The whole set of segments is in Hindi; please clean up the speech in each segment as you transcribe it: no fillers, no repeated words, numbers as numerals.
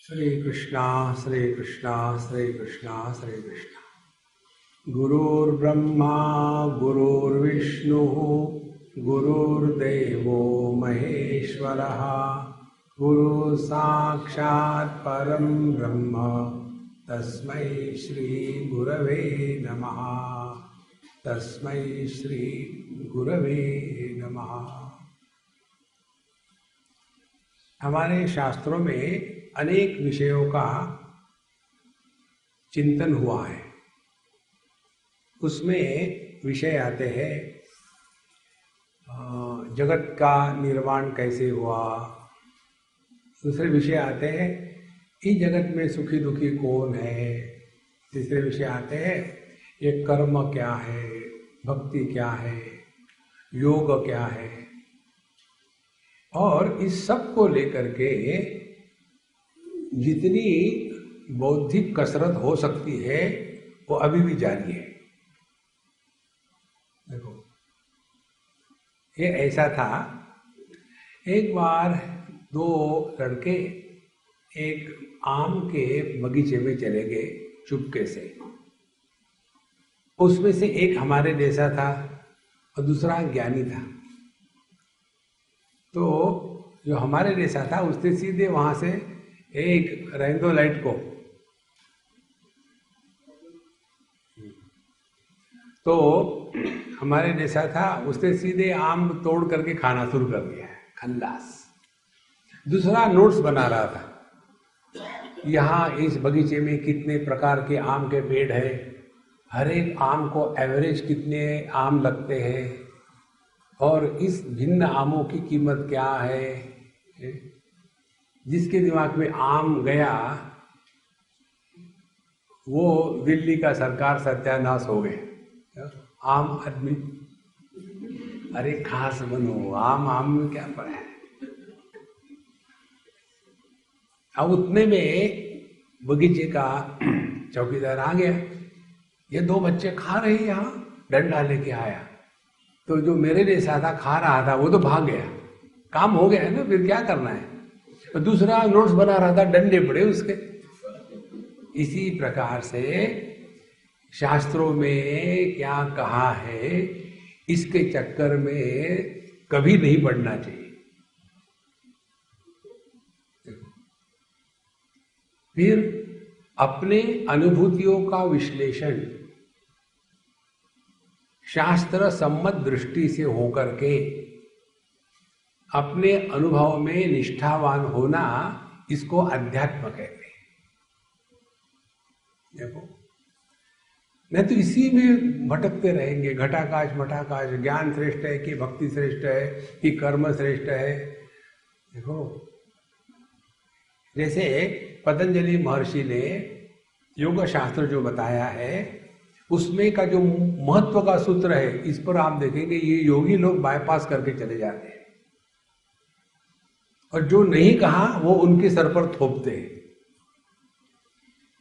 श्री कृष्णा श्री कृष्णा श्री कृष्णा श्री कृष्णा। गुरुर्ब्रह्मा गुरुर्विष्णु गुरुर्देवो महेश्वरः गुरु साक्षात् परं ब्रह्म तस्मै श्री गुरवे नमः। तस्मै श्री गुरवे नमः। हमारे शास्त्रों में अनेक विषयों का चिंतन हुआ है। उसमें विषय आते हैं जगत का निर्माण कैसे हुआ। दूसरे विषय आते हैं इस जगत में सुखी दुखी कौन है। तीसरे विषय आते हैं ये कर्म क्या है, भक्ति क्या है, योग क्या है। और इस सब को लेकर के जितनी बौद्धिक कसरत हो सकती है वो अभी भी जारी है। देखो, ये ऐसा था, एक बार दो लड़के एक आम के बगीचे में चले गए चुपके से। उसमें से एक हमारे जैसा था और दूसरा ज्ञानी था। तो जो हमारे जैसा था उसने सीधे वहां से एक रेनबो लाइट को तो हमारे जैसा था उसने सीधे आम तोड़ करके खाना शुरू कर दिया है, खल्लास। दूसरा नोट्स बना रहा था, यहाँ इस बगीचे में कितने प्रकार के आम के पेड़ है, हर एक आम को एवरेज कितने आम लगते हैं और इस भिन्न आमों की कीमत क्या है। जिसके दिमाग में आम गया वो दिल्ली का सरकार सत्यानाश हो गए। आम आदमी, अरे खास बनो, आम में क्या पड़ा है। अब उतने में बगीचे का चौकीदार आ गया। ये दो बच्चे खा रहे हैं, यहाँ डंडा लेके आया। तो जो मेरे जैसा था खा रहा था वो तो भाग गया, काम हो गया है ना, फिर क्या करना है। तो दूसरा नोट्स बना रहा था, डंडे पड़े उसके। इसी प्रकार से शास्त्रों में क्या कहा है इसके चक्कर में कभी नहीं पड़ना चाहिए। फिर अपने अनुभूतियों का विश्लेषण शास्त्र सम्मत दृष्टि से होकर के अपने अनुभव में निष्ठावान होना, इसको अध्यात्म कहते हैं। देखो, नहीं तो इसी में भटकते रहेंगे, घटाकाश मठाकाश, ज्ञान श्रेष्ठ है कि भक्ति श्रेष्ठ है कि कर्म श्रेष्ठ है। देखो, जैसे पतंजलि महर्षि ने योग शास्त्र जो बताया है उसमें का जो महत्व का सूत्र है, इस पर आप देखेंगे ये योगी लोग बाईपास करके चले जाते हैं और जो नहीं कहा वो उनके सर पर थोपते हैं।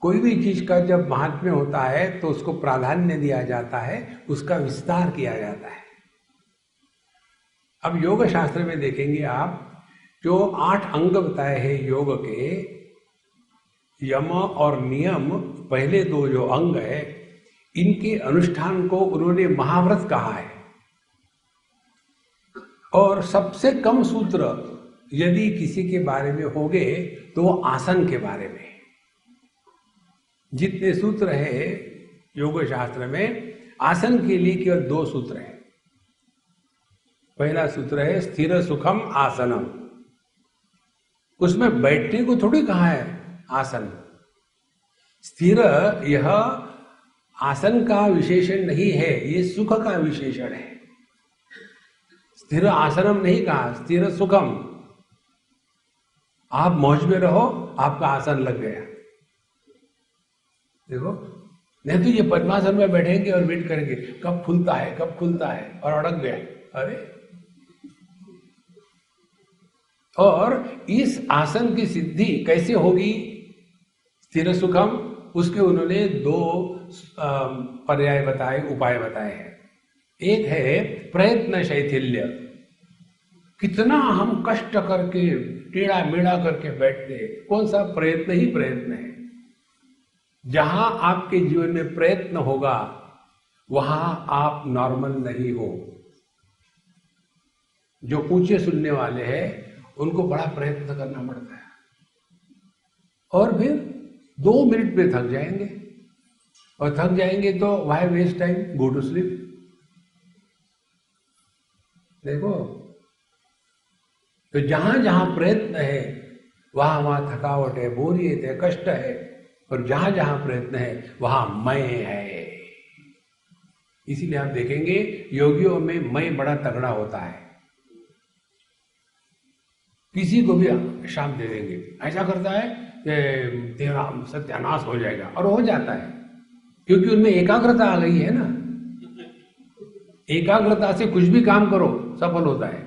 कोई भी चीज का जब महात्म्य होता है तो उसको प्राधान्य दिया जाता है, उसका विस्तार किया जाता है। अब योग शास्त्र में देखेंगे आप, जो 8 अंग बताए हैं योग के, यम और नियम पहले 2 जो अंग है, इनके अनुष्ठान को उन्होंने महाव्रत कहा है। और सबसे कम सूत्र यदि किसी के बारे में होंगे तो वो आसन के बारे में। जितने सूत्र है योग शास्त्र में, आसन के लिए केवल 2 सूत्र है। पहला सूत्र है स्थिर सुखम आसनम। उसमें बैठने को थोड़ी कहा है आसन। स्थिर यह आसन का विशेषण नहीं है, ये सुख का विशेषण है। स्थिर आसनम नहीं कहा, स्थिर सुखम। आप मौज में रहो, आपका आसन लग गया। देखो, नहीं तो ये पद्मासन में बैठेंगे और वेट करेंगे कब खुलता है कब खुलता है, और अड़क गए। अरे, और इस आसन की सिद्धि कैसे होगी स्थिर सुखम, उसके उन्होंने 2 पर्याय बताए, उपाय बताए हैं। एक है प्रयत्न शैथिल्य, कितना हम कष्ट करके टेढ़ा मेढ़ा करके बैठते, कौन सा प्रयत्न ही प्रयत्न है। जहां आपके जीवन में प्रयत्न होगा वहां आप नॉर्मल नहीं हो। जो ऊंचे सुनने वाले हैं उनको बड़ा प्रयत्न करना पड़ता है और फिर 2 मिनट में थक जाएंगे, और थक जाएंगे तो why waste time, go to sleep. देखो, तो जहां जहां प्रयत्न है वहां वहां थकावट है, बोरियत है, कष्ट है, और जहां जहां प्रयत्न है वहां मैं है। इसीलिए आप देखेंगे योगियों में मैं बड़ा तगड़ा होता है। किसी को भी शाम दे देंगे, ऐसा करता है कि तेरा सत्यानाश हो जाएगा, और हो जाता है, क्योंकि उनमें एकाग्रता आ गई है ना। एकाग्रता से कुछ भी काम करो सफल होता है,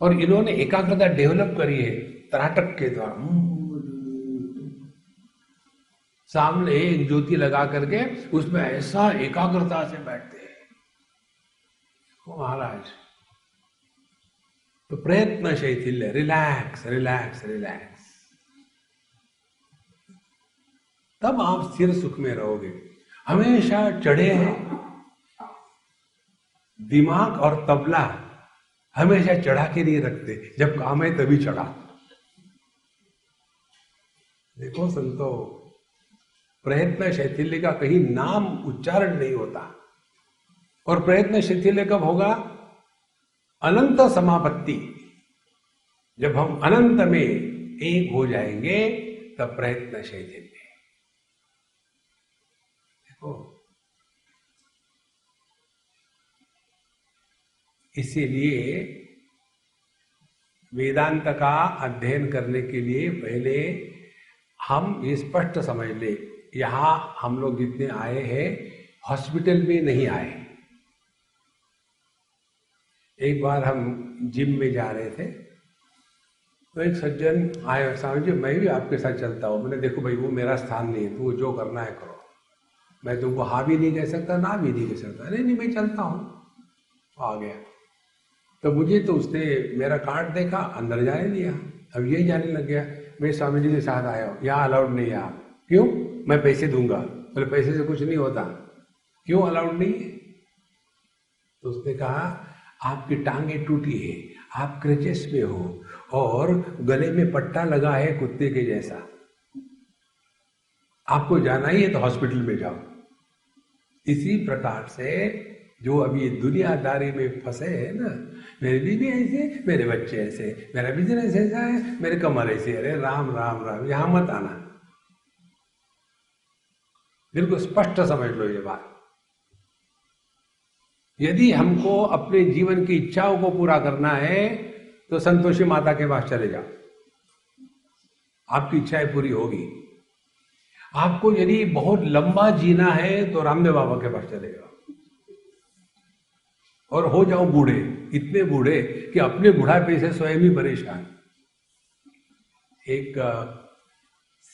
और इन्होंने एकाग्रता डेवलप करी है त्राटक के द्वारा। सामने एक ज्योति लगा करके उसमें ऐसा एकाग्रता से बैठते हैं वो महाराज। तो प्रयत्न शैथिल्य, रिलैक्स रिलैक्स रिलैक्स, तब आप स्थिर सुख में रहोगे। हमेशा चढ़े हैं, दिमाग और तबला हमेशा चढ़ा के नहीं रखते, जब काम है तभी चढ़ा। देखो संतो, प्रयत्न शैथिल्य का कहीं नाम उच्चारण नहीं होता। और प्रयत्न शैथिल्य कब होगा? अनंत समापत्ति, जब हम अनंत में एक हो जाएंगे तब प्रयत्न शैथिल्य। देखो, इसीलिए वेदांत का अध्ययन करने के लिए पहले हम ये स्पष्ट समझ ले, यहां हम लोग जितने आए हैं हॉस्पिटल में नहीं आए। एक बार हम जिम में जा रहे थे तो एक सज्जन आए, स्वामी जी मैं भी आपके साथ चलता हूँ। मैंने देखो भाई वो मेरा स्थान नहीं है, तू जो करना है करो, मैं तुमको हाँ भी नहीं कह सकता ना भी नहीं कह सकता। नहीं नहीं मैं चलता हूँ। आ गया तो मुझे तो उसने मेरा कार्ड देखा, अंदर जाने दिया। अब यही जाने लग गया मैं स्वामी जी के साथ आया हूँ, यहाँ अलाउड नहीं है आप। क्यों? मैं पैसे दूंगा। बोले पैसे से कुछ नहीं होता। क्यों अलाउड नहीं है? तो उसने कहा आपकी टांगे टूटी है, आप क्रचेस पे हो और गले में पट्टा लगा है कुत्ते के जैसा, आपको जाना ही है तो हॉस्पिटल में जाओ। इसी प्रकार से जो अभी दुनियादारी में फंसे है ना, मेरी बीवी ऐसे, मेरे बच्चे ऐसे, मेरा बिजनेस ऐसा है, मेरे कमर ऐसे, अरे राम राम राम, यहां मत आना। बिल्कुल स्पष्ट समझ लो ये बात। यदि हमको अपने जीवन की इच्छाओं को पूरा करना है तो संतोषी माता के पास चले जाओ, आपकी इच्छाएं पूरी होगी। आपको यदि बहुत लंबा जीना है तो रामदेव बाबा के पास चले जाओ, और हो जाओ बूढ़े, इतने बूढ़े कि अपने बुढ़ापे से स्वयं ही परेशान। एक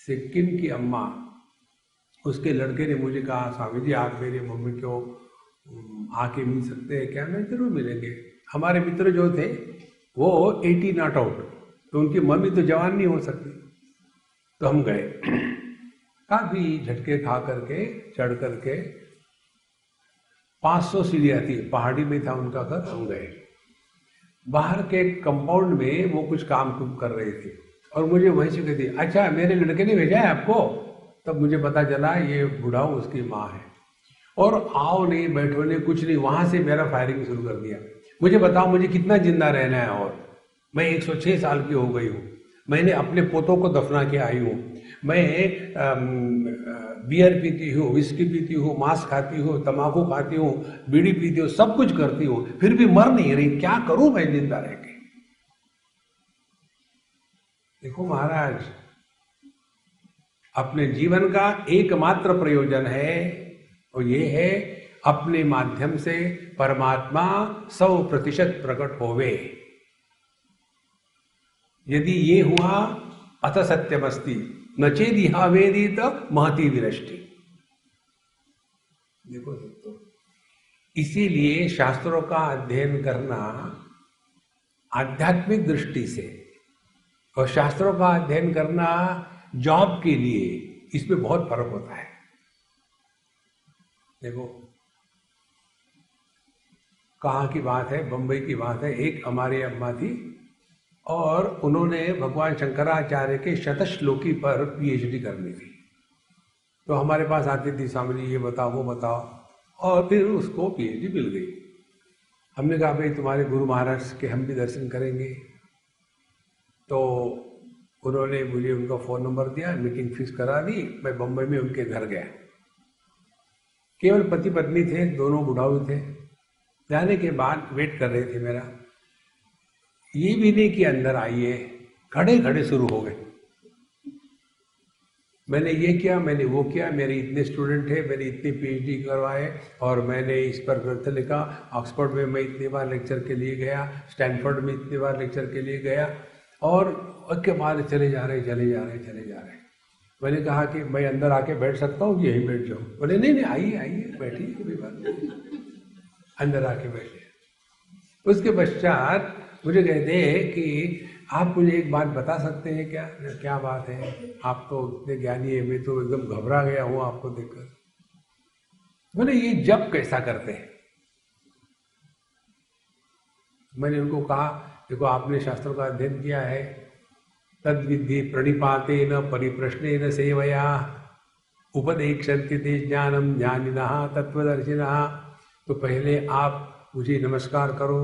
सिक्किम की अम्मा, उसके लड़के ने मुझे कहा स्वामी जी आप मेरी मम्मी को आके मिल सकते हैं क्या? मैं जरूर मिलेंगे। हमारे मित्र जो थे वो 80 नॉट आउट, तो उनकी मम्मी तो जवान नहीं हो सकती। तो हम गए, काफी झटके खा करके चढ़ करके 500 सीढ़ियां थी, पहाड़ी में था उनका घर। हम गए, बाहर के कंपाउंड में वो कुछ काम कर रही थी और मुझे वहीं से कहती अच्छा मेरे लड़के ने भेजा है आपको? तब मुझे पता चला ये बुढ़ाऊ उसकी माँ है। और आओ नहीं बैठो नहीं कुछ नहीं, वहां से मेरा फायरिंग शुरू कर दिया। मुझे बताओ मुझे कितना जिंदा रहना है? और मैं 106 साल की हो गई हूँ, मैंने अपने पोतों को दफना के आई हूँ, मैं बियर पीती हूँ, विस्की पीती हूँ, मांस खाती हूँ, तंबाकू खाती हूँ, बीड़ी पीती हूँ, सब कुछ करती हूँ, फिर भी मर नहीं रही, क्या करूं मैं जिंदा रह के? देखो महाराज, अपने जीवन का एकमात्र प्रयोजन है और ये है अपने माध्यम से परमात्मा 100% प्रकट होवे। यदि ये हुआ अथ सत्यमस्ति न चेदिहा वेदित महती विनष्टि। देखो दोस्तों, इसीलिए शास्त्रों का अध्ययन करना आध्यात्मिक दृष्टि से और शास्त्रों का अध्ययन करना जॉब के लिए, इसमें बहुत फर्क होता है। देखो कहाँ की बात है, बंबई की बात है। एक हमारी अम्मा थी और उन्होंने भगवान शंकराचार्य के शतश्लोकी पर पीएचडी करनी थी। तो हमारे पास आती थी, स्वामी जी ये बताओ वो बताओ, और फिर उसको पीएचडी मिल गई। हमने कहा भाई तुम्हारे गुरु महाराज के हम भी दर्शन करेंगे। तो उन्होंने मुझे उनका फ़ोन नंबर दिया, मीटिंग फिक्स करा दी। मैं बम्बई में उनके घर गया। केवल पति पत्नी थे, दोनों बुढ़ाऊ थे। जाने के बाद वेट कर रहे थे मेरा। ये भी नहीं कि अंदर आइए, खड़े खड़े शुरू हो गए। मैंने ये किया, मैंने वो किया, मेरे इतने स्टूडेंट है, मैंने इतने पीएचडी करवाए और मैंने इस पर ग्रंथ लिखा। ऑक्सफोर्ड में मैं इतनी बार लेक्चर के लिए गया, स्टैनफोर्ड में इतनी बार लेक्चर के लिए गया, और उसके बाद चले जा रहे। मैंने कहा कि मैं अंदर आके बैठ सकता हूँ, यहीं बैठ जाऊँ। बोले नहीं आइए बैठिए, कोई बात नहीं। अंदर आके बैठे। उसके पश्चात मुझे कहते हैं कि आप मुझे एक बात बता सकते हैं क्या? क्या बात है? आप तो इतने ज्ञानी है, मैं तो एकदम घबरा गया हूँ आपको देखकर। बोले ये जप कैसा करते हैं? मैंने उनको कहा देखो आपने शास्त्रों का अध्ययन किया है, तद विद्धि प्रणिपातेन परिप्रश्नेन सेवया उपदेक्षन्ति ते ज्ञानम ज्ञानिनः तत्वदर्शिनः। तो पहले आप मुझे नमस्कार करो,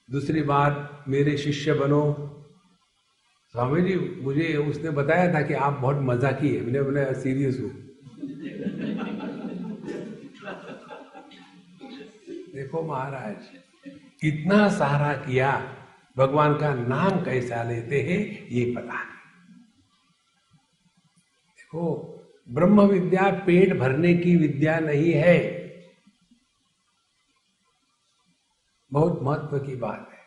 दूसरी बात मेरे शिष्य बनो। स्वामी जी मुझे उसने बताया था कि आप बहुत मजाकी है। मैंने बोला सीरियस हूँ। देखो महाराज इतना सारा किया, भगवान का नाम कैसा लेते हैं ये पता नहीं। देखो ब्रह्म विद्या पेट भरने की विद्या नहीं है, बहुत महत्व की बात है।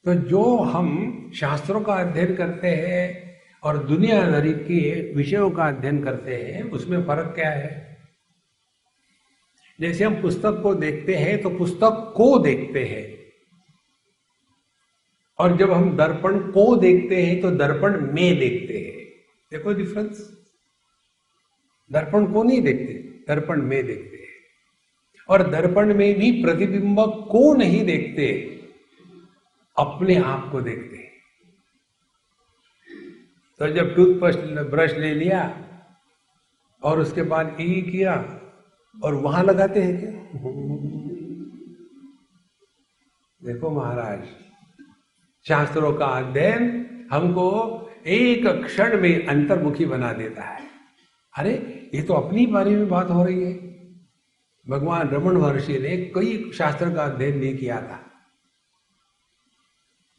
तो जो हम शास्त्रों का अध्ययन करते हैं और दुनियादारी के विषयों का अध्ययन करते हैं, उसमें फर्क क्या है? जैसे हम पुस्तक को देखते हैं तो पुस्तक को देखते हैं, और जब हम दर्पण को देखते हैं तो दर्पण में देखते हैं। देखो डिफरेंस। दर्पण को नहीं देखते, दर्पण में देखते हैं। और दर्पण में भी प्रतिबिंब को नहीं देखते, अपने आप को देखते हैं। तो जब टूथपेस्ट ब्रश ले लिया और उसके बाद ई किया और वहां लगाते हैं क्या? देखो महाराज शास्त्रों का अध्ययन हमको एक क्षण में अंतर्मुखी बना देता है। अरे ये तो अपनी बारे में बात हो रही है। भगवान रमण महर्षि ने कई शास्त्र का अध्ययन नहीं किया था।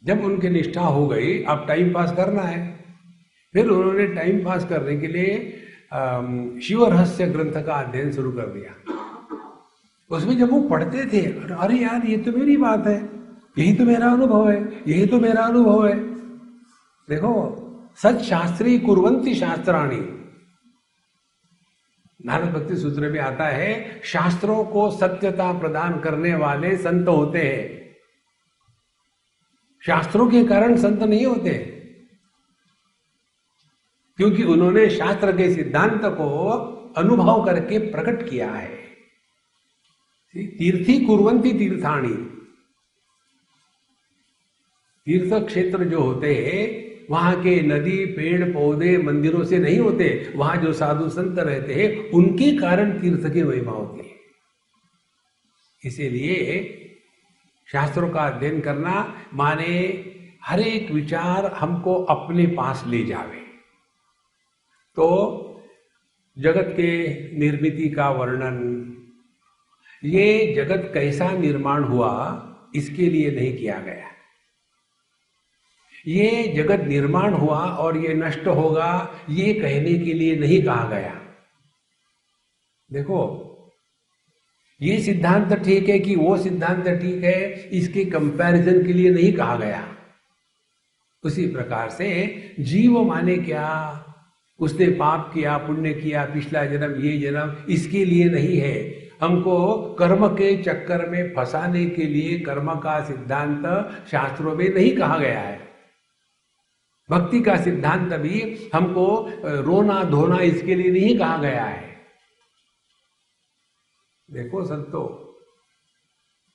जब उनकी निष्ठा हो गई, अब टाइम पास करना है, फिर उन्होंने टाइम पास करने के लिए शिव रहस्य ग्रंथ का अध्ययन शुरू कर दिया। उसमें जब वो पढ़ते थे, अरे यार ये तो मेरी बात है, यही तो मेरा अनुभव है, यही तो मेरा अनुभव है। देखो सच शास्त्री कुर्वन्ति शास्त्राणि, नारद भक्ति सूत्र में आता है, शास्त्रों को सत्यता प्रदान करने वाले संत होते हैं। शास्त्रों के कारण संत नहीं होते, क्योंकि उन्होंने शास्त्र के सिद्धांत को अनुभव करके प्रकट किया है। तीर्थी कुर्वन्ति तीर्थाणि, तीर्थ क्षेत्र जो होते हैं वहां के नदी पेड़ पौधे मंदिरों से नहीं होते, वहां जो साधु संत रहते हैं उनके कारण तीर्थ की महिमा होती है। इसीलिए शास्त्रों का अध्ययन करना माने हर एक विचार हमको अपने पास ले जावे। तो जगत के निर्मिति का वर्णन, ये जगत कैसा निर्माण हुआ इसके लिए नहीं किया गया। ये जगत निर्माण हुआ और ये नष्ट होगा ये कहने के लिए नहीं कहा गया। देखो ये सिद्धांत ठीक है कि वो सिद्धांत ठीक है, इसके कंपैरिजन के लिए नहीं कहा गया। उसी प्रकार से जीव माने क्या, उसने पाप किया पुण्य किया पिछला जन्म ये जन्म, इसके लिए नहीं है। हमको कर्म के चक्कर में फंसाने के लिए कर्म का सिद्धांत शास्त्रों में नहीं कहा गया है। भक्ति का सिद्धांत भी हमको रोना धोना इसके लिए नहीं कहा गया है। देखो संतो,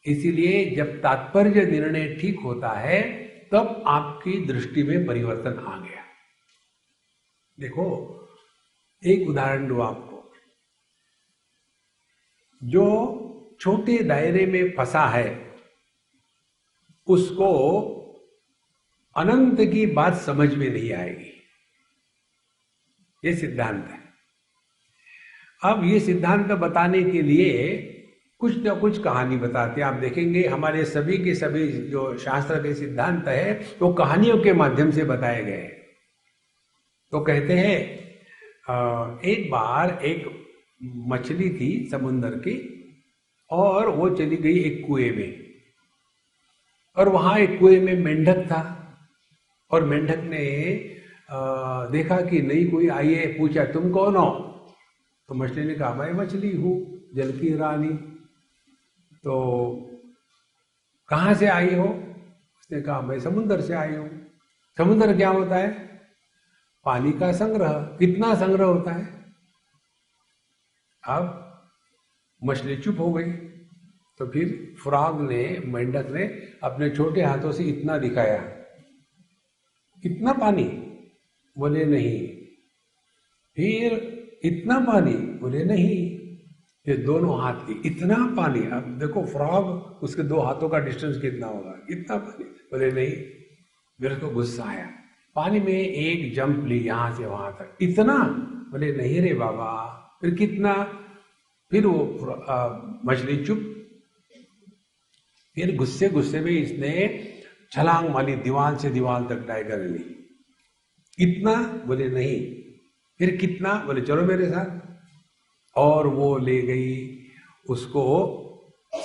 इसीलिए जब तात्पर्य निर्णय ठीक होता है तब आपकी दृष्टि में परिवर्तन आ गया। देखो, एक उदाहरण दूं आपको। जो छोटे दायरे में फंसा है उसको अनंत की बात समझ में नहीं आएगी। ये सिद्धांत है। अब ये सिद्धांत बताने के लिए कुछ न कुछ कहानी बताते हैं। आप देखेंगे हमारे सभी के सभी जो शास्त्र के सिद्धांत है वो कहानियों के माध्यम से बताए गए। तो कहते हैं एक बार एक मछली थी समुद्र की और वो चली गई एक कुएं में, और वहां एक कुएं में मेंढक था, और मेंढक ने देखा कि नहीं कोई आई है, पूछा तुम कौन हो? तो मछली ने कहा मैं मछली हूं, जल की रानी। तो कहाँ से आई हो? उसने कहा मैं समुद्र से आई हूं। समुद्र क्या होता है? पानी का संग्रह। कितना संग्रह होता है? अब मछली चुप हो गई। तो फिर फ्रॉग ने, मेंढक ने अपने छोटे हाथों से इतना दिखाया, कितना पानी? बोले नहीं। फिर इतना पानी? बोले नहीं। ये दोनों हाथ की, इतना पानी। अब देखो फ्रॉग, उसके दो हाथों का डिस्टेंस कितना होगा? इतना पानी? बोले नहीं। मेरे को गुस्सा आया। पानी में एक जंप ली यहां से वहां तक। इतना? बोले नहीं रे बाबा। फिर कितना? फिर वो मछली चुप। फिर गुस्से गुस्से में इसने छलांग मारी दीवार से दीवार तक टाइगर ली। इतना? बोले नहीं। फिर कितना? बोले चलो मेरे साथ। और वो ले गई उसको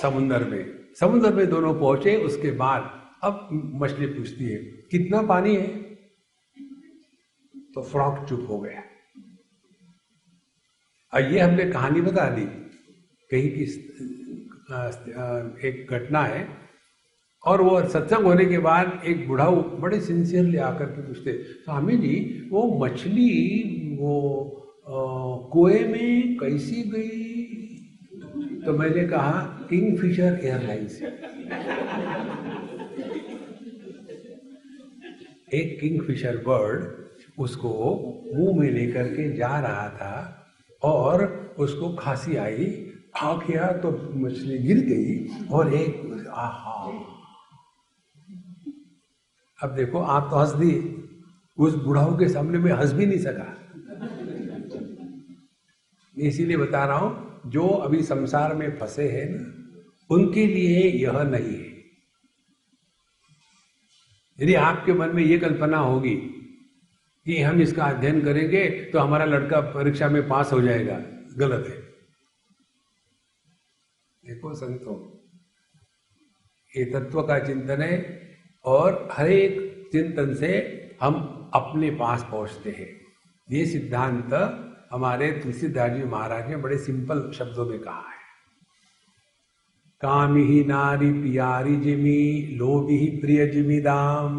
समुद्र में। समुद्र में दोनों पहुंचे। उसके बाद अब मछली पूछती है कितना पानी है? तो फ्रॉग चुप हो गया। और ये हमने कहानी बता दी। कहीं की एक घटना है, और वो सत्संग होने के बाद एक बुढ़ाऊ बड़े सिंसियरली आकर के पूछते, स्वामी जी वो मछली वो कुएं में कैसी गई? तो मैंने कहा किंगफिशर एयरलाइंस। एक किंगफिशर बर्ड उसको मुंह में लेकर के जा रहा था और उसको खांसी आई, खा किया तो मछली गिर गई और एक आहा। अब देखो आप तो हंस दी, उस बुढ़ाऊ के सामने में हंस भी नहीं सका। इसीलिए बता रहा हूं, जो अभी संसार में फंसे हैं ना, उनके लिए यह नहीं है। यदि आपके मन में यह कल्पना होगी कि हम इसका अध्ययन करेंगे तो हमारा लड़का परीक्षा में पास हो जाएगा, गलत है। देखो संतों, ये तत्व का चिंतन है, और हर एक चिंतन से हम अपने पास पहुंचते हैं। ये सिद्धांत हमारे तुलसीदास जी महाराज ने बड़े सिंपल शब्दों में कहा है। कामी ही नारी प्यारी जिमी, लोभी ही प्रिय जिमी दाम।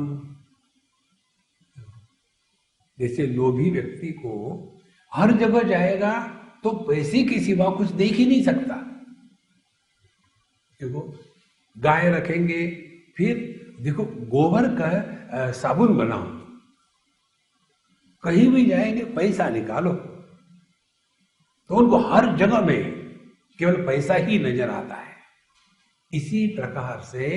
जैसे लोभी व्यक्ति को हर जगह जाएगा तो पैसे के सिवा कुछ देख ही नहीं सकता। देखो गाय रखेंगे, फिर देखो गोबर का साबुन बनाओ, कहीं भी जाएंगे पैसा निकालो, तो उनको हर जगह में केवल पैसा ही नजर आता है। इसी प्रकार से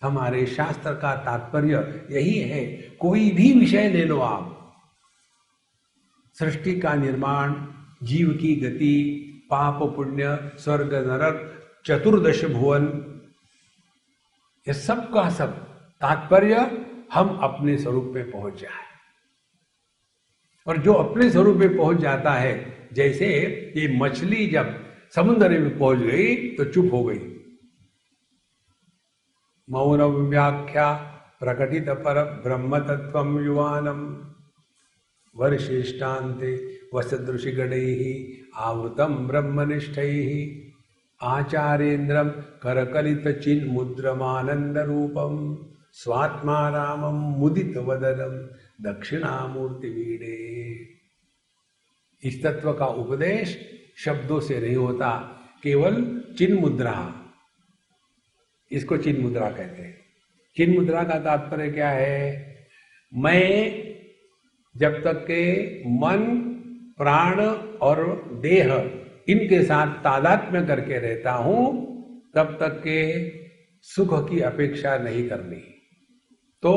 हमारे शास्त्र का तात्पर्य यही है। कोई भी विषय ले लो आप, सृष्टि का निर्माण, जीव की गति, पाप पुण्य, स्वर्ग नरक, चतुर्दश भुवन, ये सब का सब तात्पर्य हम अपने स्वरूप में पहुंच जाए। और जो अपने स्वरूप में पहुंच जाता है, जैसे ये मछली जब समुद्र में पहुंच गई तो चुप हो गई। मौन व्याख्या प्रकटित पर ब्रह्म तत्वम युवानम वर्षेष्टान्ते वसदृशि गणैः आवृतम ब्रह्मनिष्ठैः। आचार्येन्द्रम करकलित चिन्ह मुद्रमानंद रूपम स्वात्मा रामम मुदित वदनम दक्षिणामूर्ति वीडे। इस तत्व का उपदेश शब्दों से नहीं होता, केवल चिन्ह मुद्रा, इसको चिन्ह मुद्रा कहते हैं। चिन्ह मुद्रा का तात्पर्य क्या है? मैं जब तक के मन, प्राण और देह इनके साथ तादात्म्य करके रहता हूं, तब तक के सुख की अपेक्षा नहीं करनी। तो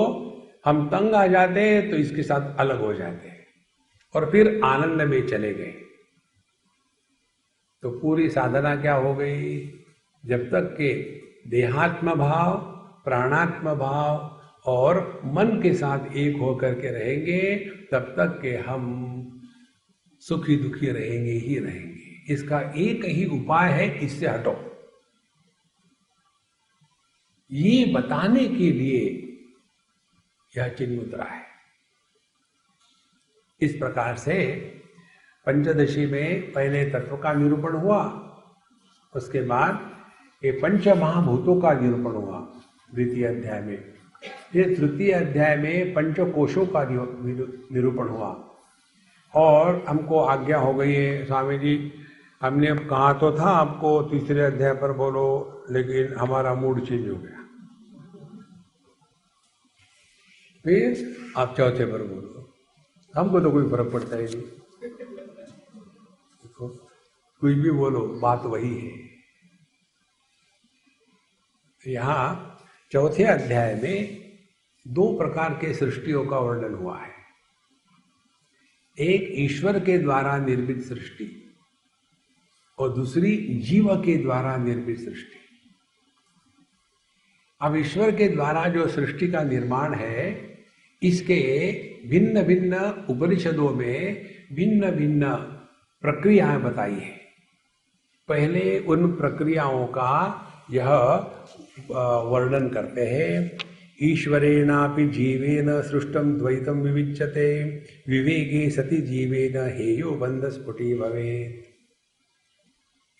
हम तंग आ जाते हैं तो इसके साथ अलग हो जाते हैं और फिर आनंद में चले गए। तो पूरी साधना क्या हो गई? जब तक के देहात्म भाव, प्राणात्म भाव और मन के साथ एक होकर के रहेंगे, तब तक के हम सुखी दुखी रहेंगे ही रहेंगे। इसका एक ही उपाय है, इससे हटो। ये बताने के लिए यह चिन्ह मुद्रा है। इस प्रकार से पंचदशी में पहले तत्व का निरूपण हुआ, उसके बाद ये पंच महाभूतों का निरूपण हुआ द्वितीय अध्याय में। फिर तृतीय अध्याय में पंचकोशों का निरूपण हुआ और हमको आज्ञा हो गई है, स्वामी जी हमने अब कहा तो था आपको तीसरे अध्याय पर बोलो, लेकिन हमारा मूड चेंज हो गया, फिर आप चौथे पर बोलो। हमको तो कोई फर्क पड़ता ही नहीं, देखो कुछ भी बोलो बात वही है। यहाँ चौथे अध्याय में दो प्रकार के सृष्टियों का वर्णन हुआ है। एक ईश्वर के द्वारा निर्मित सृष्टि और दूसरी जीव के द्वारा निर्मित सृष्टि। अब ईश्वर के द्वारा जो सृष्टि का निर्माण है, इसके भिन्न भिन्न उपनिषदों में भिन्न भिन्न प्रक्रियाएं बताई है। पहले उन प्रक्रियाओं का यह वर्णन करते हैं। ईश्वरेणापि जीवेन सृष्टम द्वैतम विविच्यते विवेके सति जीवेन हेयो बंध स्फुटी भवेत्।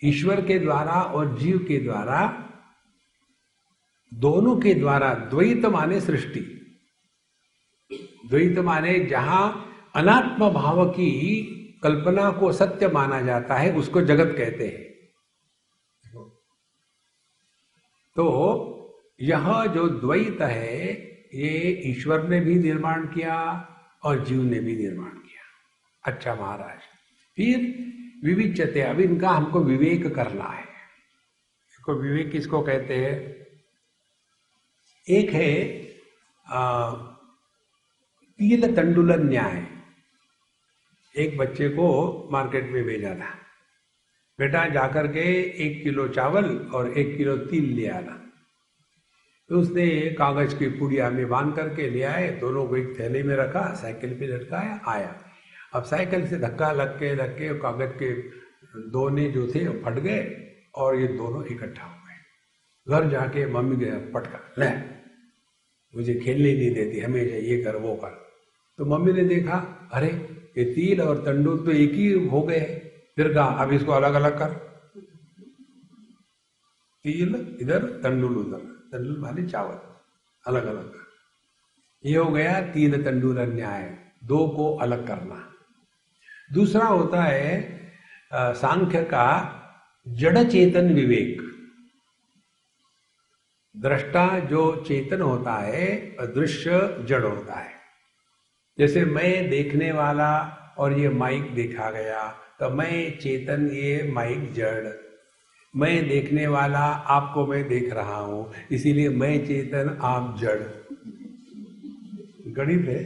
ईश्वर के द्वारा और जीव के द्वारा, दोनों के द्वारा, द्वैत माने सृष्टि, द्वैत माने जहां अनात्म भाव की कल्पना को सत्य माना जाता है उसको जगत कहते हैं। तो यह जो द्वैत है, ये ईश्वर ने भी निर्माण किया और जीव ने भी निर्माण किया। अच्छा महाराज, फिर विविच्यते, अब इनका हमको विवेक करना है। इसको विवेक किसको कहते हैं? एक है तिल तंडुल न्याय। एक बच्चे को मार्केट में भेजा था, बेटा जाकर के 1 किलो चावल और 1 किलो तिल ले आना। तो उसने कागज की पुड़िया में बांध करके ले आए, दोनों को एक थैले में रखा, साइकिल पे लटकाया, आया। अब साइकिल से धक्का लग के कागज के दोने जो थे वो फट गए और ये दोनों इकट्ठा हो गए। घर जाके मम्मी गया पटका, ले मुझे खेलने नहीं देती, हमेशा ये कर वो कर। तो मम्मी ने देखा, अरे ये तिल और तंडुल तो एक ही हो गए। फिर कहा अब इसको अलग अलग कर, तिल इधर तंडुल उधर, तंडुल माने चावल, अलग अलग कर। ये हो गया तिल तंडुल न्याय, दो को अलग करना। दूसरा होता है सांख्य का जड़ चेतन विवेक। दृष्टा जो चेतन होता है, दृश्य जड़ होता है। जैसे मैं देखने वाला और ये माइक देखा गया, तो मैं चेतन, ये माइक जड़। मैं देखने वाला, आपको मैं देख रहा हूं, इसीलिए मैं चेतन आप जड़। गणित है,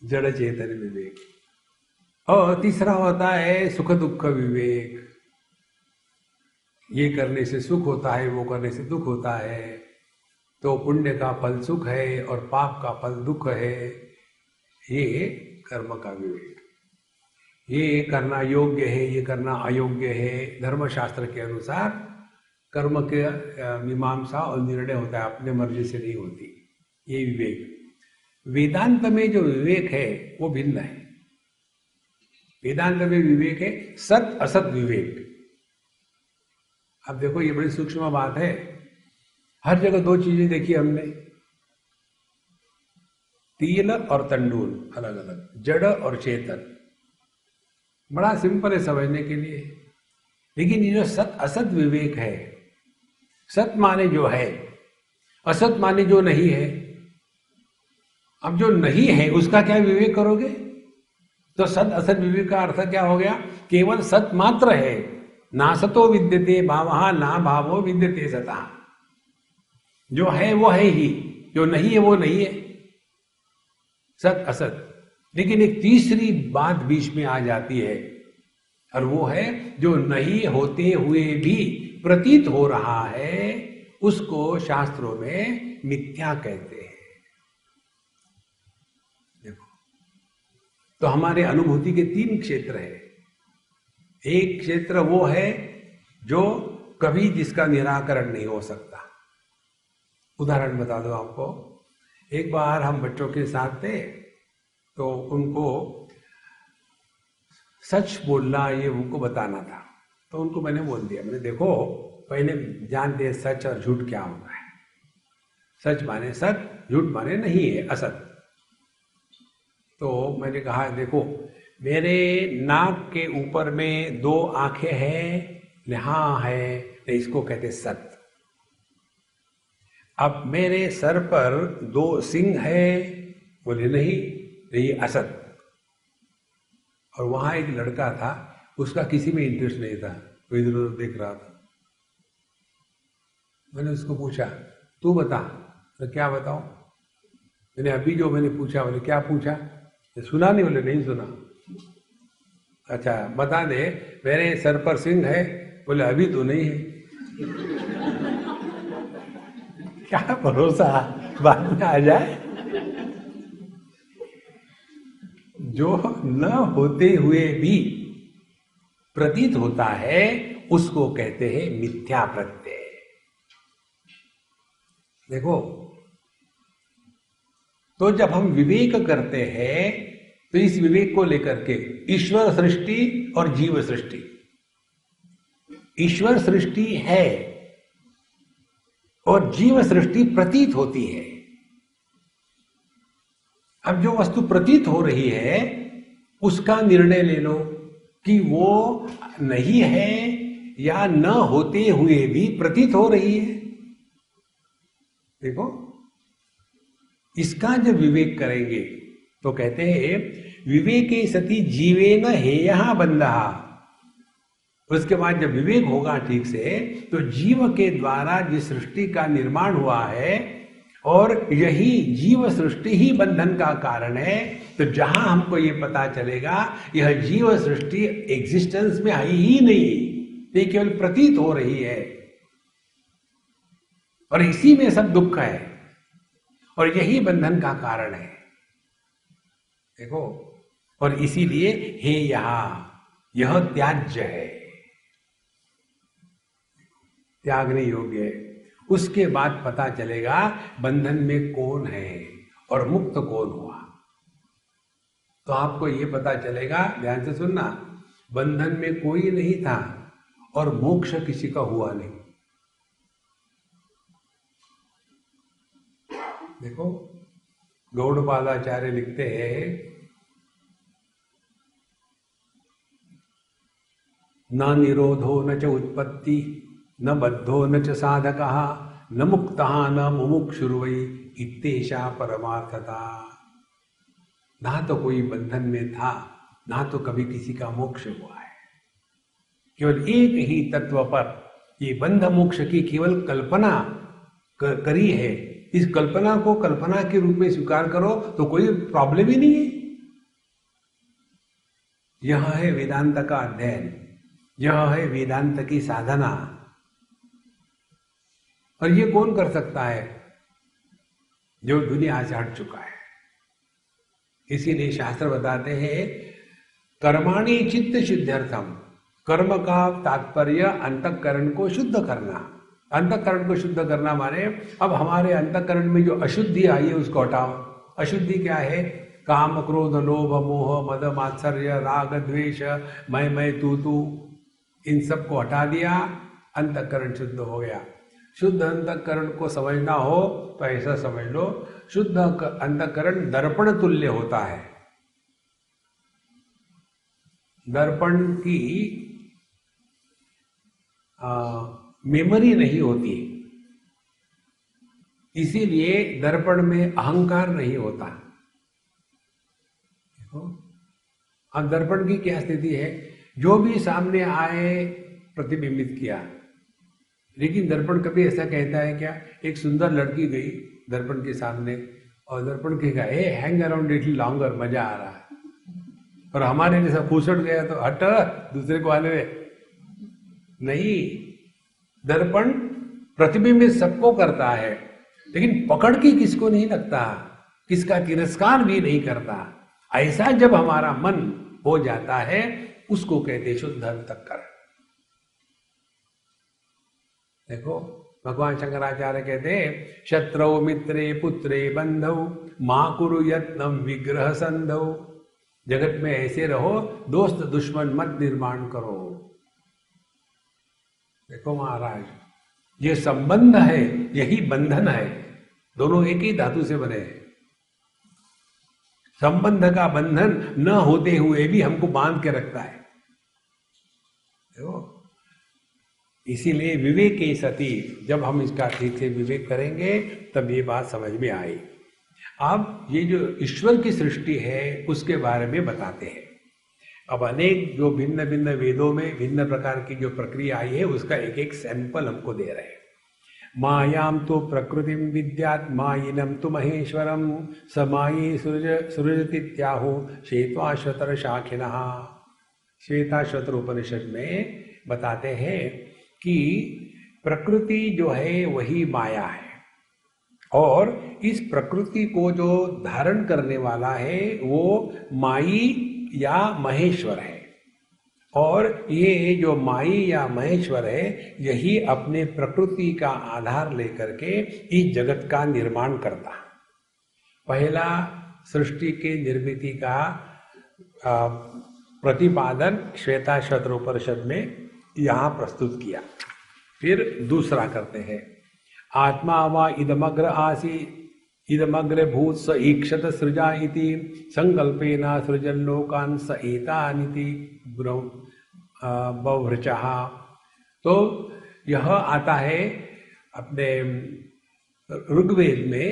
जड़ चेतन विवेक। और तीसरा होता है सुख दुख विवेक। ये करने से सुख होता है, वो करने से दुख होता है, तो पुण्य का फल सुख है और पाप का फल दुख है। ये कर्म का विवेक। ये करना योग्य है, ये करना अयोग्य है। धर्मशास्त्र के अनुसार कर्म के मीमांसा और निर्णय होता है, अपने मर्जी से नहीं होती। ये विवेक। वेदांत में जो विवेक है वो भिन्न है। वेदांत में विवेक है सत असत विवेक। अब देखो ये बड़ी सूक्ष्म बात है। हर जगह दो चीजें देखी हमने, तिल और तंडुल अलग अलग, जड़ और चेतन। बड़ा सिंपल है समझने के लिए। लेकिन ये जो सत असत विवेक है, सत माने जो है, असत माने जो नहीं है। अब जो नहीं है उसका क्या विवेक करोगे? तो सत असत विवेक का अर्थ क्या हो गया? केवल सत मात्र है, ना सतो विद्यते भावः ना भावो विद्यते सतः। जो है वो है ही, जो नहीं है वो नहीं है, सत असत। लेकिन एक तीसरी बात बीच में आ जाती है, और वो है जो नहीं होते हुए भी प्रतीत हो रहा है, उसको शास्त्रों में मिथ्या कहते हैं। देखो, तो हमारे अनुभूति के तीन क्षेत्र हैं। एक क्षेत्र वो है जो कभी जिसका निराकरण नहीं हो सकता। उदाहरण बता दो आपको। एक बार हम बच्चों के साथ थे, तो उनको सच बोलना ये उनको बताना था। तो उनको मैंने बोल दिया, मैंने देखो पहले जानते सच और झूठ क्या होता है। सच माने सच, झूठ माने नहीं है, असत। तो मैंने कहा देखो, मेरे नाक के ऊपर में दो आंखें हैं, हाँ है, तो इसको कहते सत। अब मेरे सर पर दो सिंह है, बोले नहीं, ये असत। और वहां एक लड़का था, उसका किसी में इंटरेस्ट नहीं था, वो इधर उधर देख रहा था। मैंने उसको पूछा तू बता। तो क्या बताऊं? मैंने अभी जो मैंने पूछा, बोले क्या पूछा? सुना नहीं? बोले नहीं सुना। अच्छा बता दे, मेरे सर पर सिंह है? बोले अभी तो नहीं है। क्या भरोसा बाद में आ जाए। जो न होते हुए भी प्रतीत होता है उसको कहते हैं मिथ्या प्रत्यय। देखो, तो जब हम विवेक करते हैं तो इस विवेक को लेकर के ईश्वर सृष्टि और जीव सृष्टि, ईश्वर सृष्टि है और जीव सृष्टि प्रतीत होती है। अब जो वस्तु प्रतीत हो रही है उसका निर्णय ले लो कि वो नहीं है या न होते हुए भी प्रतीत हो रही है। देखो, इसका जब विवेक करेंगे तो कहते हैं विवेके सति जीवेन हेयः बन्धः। उसके बाद जब विवेक होगा ठीक से, तो जीव के द्वारा जिस सृष्टि का निर्माण हुआ है और यही जीव सृष्टि ही बंधन का कारण है, तो जहां हमको ये पता चलेगा यह जीव सृष्टि एग्जिस्टेंस में है ही नहीं, ये केवल प्रतीत हो रही है और इसी में सब दुख है और यही बंधन का कारण है। देखो, और इसीलिए हे यह त्याज्य है, त्यागने योग्य है। उसके बाद पता चलेगा बंधन में कौन है और मुक्त कौन हुआ। तो आपको ये पता चलेगा, ध्यान से सुनना, बंधन में कोई नहीं था और मोक्ष किसी का हुआ नहीं। देखो, गौड़पादाचार्य लिखते हैं, न निरोधो न च उत्पत्ति न बद्धो न च साधकः न मुक्तः न मुमुक्षुर्वै इत्येषा परमार्थता। ना तो कोई बंधन में था, ना तो कभी किसी का मोक्ष हुआ है। केवल एक ही तत्व पर ये बंध मोक्ष की केवल कल्पना करी है। इस कल्पना को कल्पना के रूप में स्वीकार करो तो कोई प्रॉब्लम ही नहीं है। यह है वेदांत का अध्ययन, यह है वेदांत की साधना। और ये कौन कर सकता है? जो दुनिया से हट चुका है। इसीलिए शास्त्र बताते हैं कर्माणि चित्त शुद्ध्यर्थम। कर्म का तात्पर्य अंतःकरण को शुद्ध करना। अंतःकरण को शुद्ध करना माने अब हमारे अंतःकरण में जो अशुद्धि आई है उसको हटाओ। अशुद्धि क्या है? काम क्रोध लोभ मोह मद मात्सर्य राग द्वेष मैं तू, इन सब को हटा दिया, अंतःकरण शुद्ध हो गया। शुद्ध अंतःकरण को समझना हो तो ऐसा समझ लो, शुद्ध अंतःकरण दर्पण तुल्य होता है। दर्पण की मेमोरी नहीं होती, इसीलिए दर्पण में अहंकार नहीं होता। देखो, अब दर्पण की क्या स्थिति है, जो भी सामने आए प्रतिबिंबित किया। लेकिन दर्पण कभी ऐसा कहता है क्या? एक सुंदर लड़की गई दर्पण के सामने और दर्पण कहेगा, ए हैंग अराउंड लिटिल लॉन्गर, मजा आ रहा है। और हमारे जैसा फूसट गया तो हट, दूसरे को आने नहीं। दर्पण प्रतिबिंबित सबको करता है, लेकिन पकड़ के किसको नहीं लगता, किसका तिरस्कार भी नहीं करता। ऐसा जब हमारा मन हो जाता है, उसको कहते शुद्ध अंतःकरण। देखो, भगवान शंकराचार्य कहते हैं, शत्रौ मित्रे पुत्रे बंधौ मां कुरु यत्नम विग्रह संधौ। जगत में ऐसे रहो, दोस्त दुश्मन मत निर्माण करो। देखो महाराज, ये संबंध है, यही बंधन है। दोनों एक ही धातु से बने हैं। संबंध का बंधन न होते हुए भी हमको बांध के रखता है। देखो, इसीलिए विवेक के सती, जब हम इसका ठीक से विवेक करेंगे तब ये बात समझ में आई। अब ये जो ईश्वर की सृष्टि है उसके बारे में बताते हैं। अब अनेक जो भिन्न भिन्न वेदों में भिन्न प्रकार की जो प्रक्रिया आई है, उसका एक एक सैंपल हमको दे रहे हैं। मायाम तो प्रकृतिम विद्यात् मायिनम तो महेश्वरम समायी सृजतीत्याहो श्वेताश्वतर शाखिनः। श्वेताश्वतर उपनिषद में बताते हैं कि प्रकृति जो है वही माया है, और इस प्रकृति को जो धारण करने वाला है वो माई या महेश्वर है। और ये जो माई या महेश्वर है, यही अपने प्रकृति का आधार लेकर के इस जगत का निर्माण करता। पहला सृष्टि के निर्मिति का प्रतिपादन श्वेताश्वतर उपनिषद में यहाँ प्रस्तुत किया। फिर दूसरा करते हैं, आत्मा वा इदमग्र आसी इदमग्र भूत स ईक्षत सृजा इति संकल्पेना सृजन लोकान स एतानिति बहुवृचः। तो यह आता है अपने ऋग्वेद में,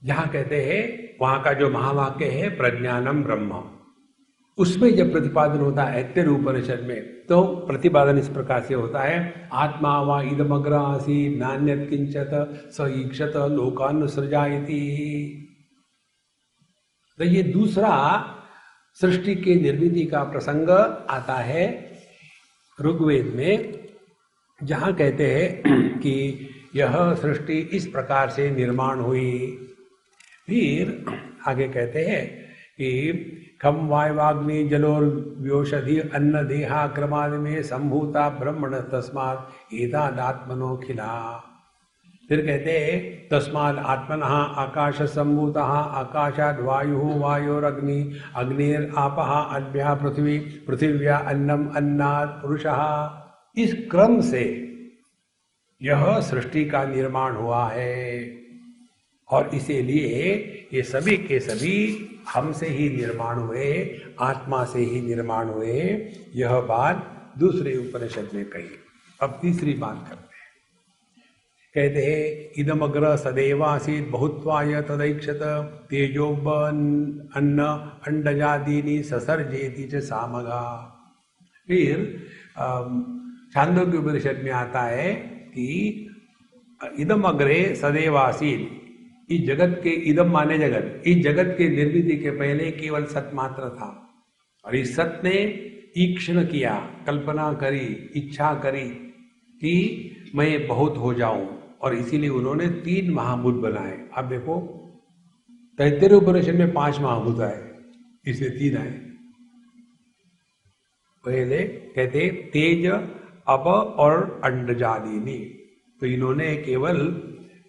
जहाँ कहते हैं, वहाँ का जो महावाक्य है प्रज्ञानम ब्रह्म, उसमें जब प्रतिपादन होता है ऐत्रेय उपनिषद में, तो प्रतिपादन इस प्रकार से होता है, आत्मा वा इदमग्र आसीत् नान्यत् किंचित स ईक्षत लोकान् सृजायति। तो ये दूसरा सृष्टि के निर्मिति का प्रसंग आता है ऋग्वेद में, जहाँ कहते हैं कि यह सृष्टि इस प्रकार से निर्माण हुई। फिर आगे कहते हैं कि खम वायवाग्नि जलोर्व्योषधि अन्न देहा क्रमादि में संभूता ब्रह्मण तस्मात् एतादात्मनोऽखिला। फिर कहते हैं, तस्मात् आत्मनः आकाश संभूतः आकाशाद् वायुः वायोरग्नि अग्निरापः अद्भ्यः पृथ्वी पृथिव्या अन्नम अन्नात् पुरुषः। इस क्रम से यह सृष्टि का निर्माण हुआ है, और इसीलिए ये सभी के सभी हमसे ही निर्माण हुए, आत्मा से ही निर्माण हुए। यह बात दूसरे उपनिषद में कही। अब तीसरी बात करते हैं। कहते हैं, इदमग्र सदैवासीत् बहुत्वाय तदैक्षत तेजोब अन्न अंडजादीनि ससर्जेति च सामगा। फिर छांदोग्य उपनिषद में आता है कि इदमग्रे सदैवासीत्, इस जगत के, इदम माने जगत, इस जगत के निर्मिति के पहले केवल सत मात्र था, और इस सत ने ईक्षण किया, कल्पना करी, इच्छा करी कि मैं बहुत हो जाऊं, और इसीलिए उन्होंने 3 महाभूत बनाए। अब देखो, तैत्तिरीय उपनिषद में 5 महाभूत आए, इसलिए 3 आए। पहले कहते तेज, अप और अंडजादीनी, तो इन्होंने केवल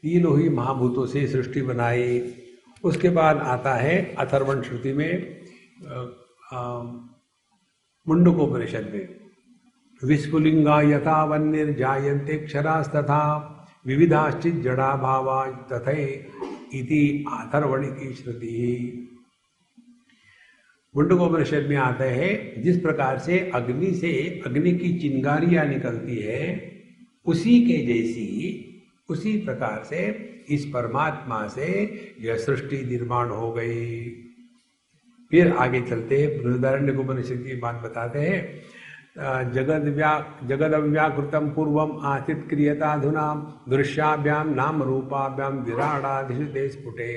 तीनों ही महाभूतों से सृष्टि बनाई। उसके बाद आता है अथर्वण श्रुति में मुंडकोपनिषद में विस्फुलिंगा यथा वन्निर्जायन्ते क्षरास्तथा विविधाश्चित् जड़ा भावा तथा इति अथर्वण की श्रुति। मुंडकोपनिषद में आते हैं जिस प्रकार से अग्नि की चिंगारियां निकलती है उसी के जैसी, उसी प्रकार से इस परमात्मा से यह सृष्टि निर्माण हो गई। फिर आगे चलते हैं, बृहदारण्यकोपनिषद की बात बताते हैं। जगदव्याकृतम पूर्वम आसित क्रियताधुना दृश्याभ्याम नाम रूपाभ्याम विराडादिषु ते स्फुटे।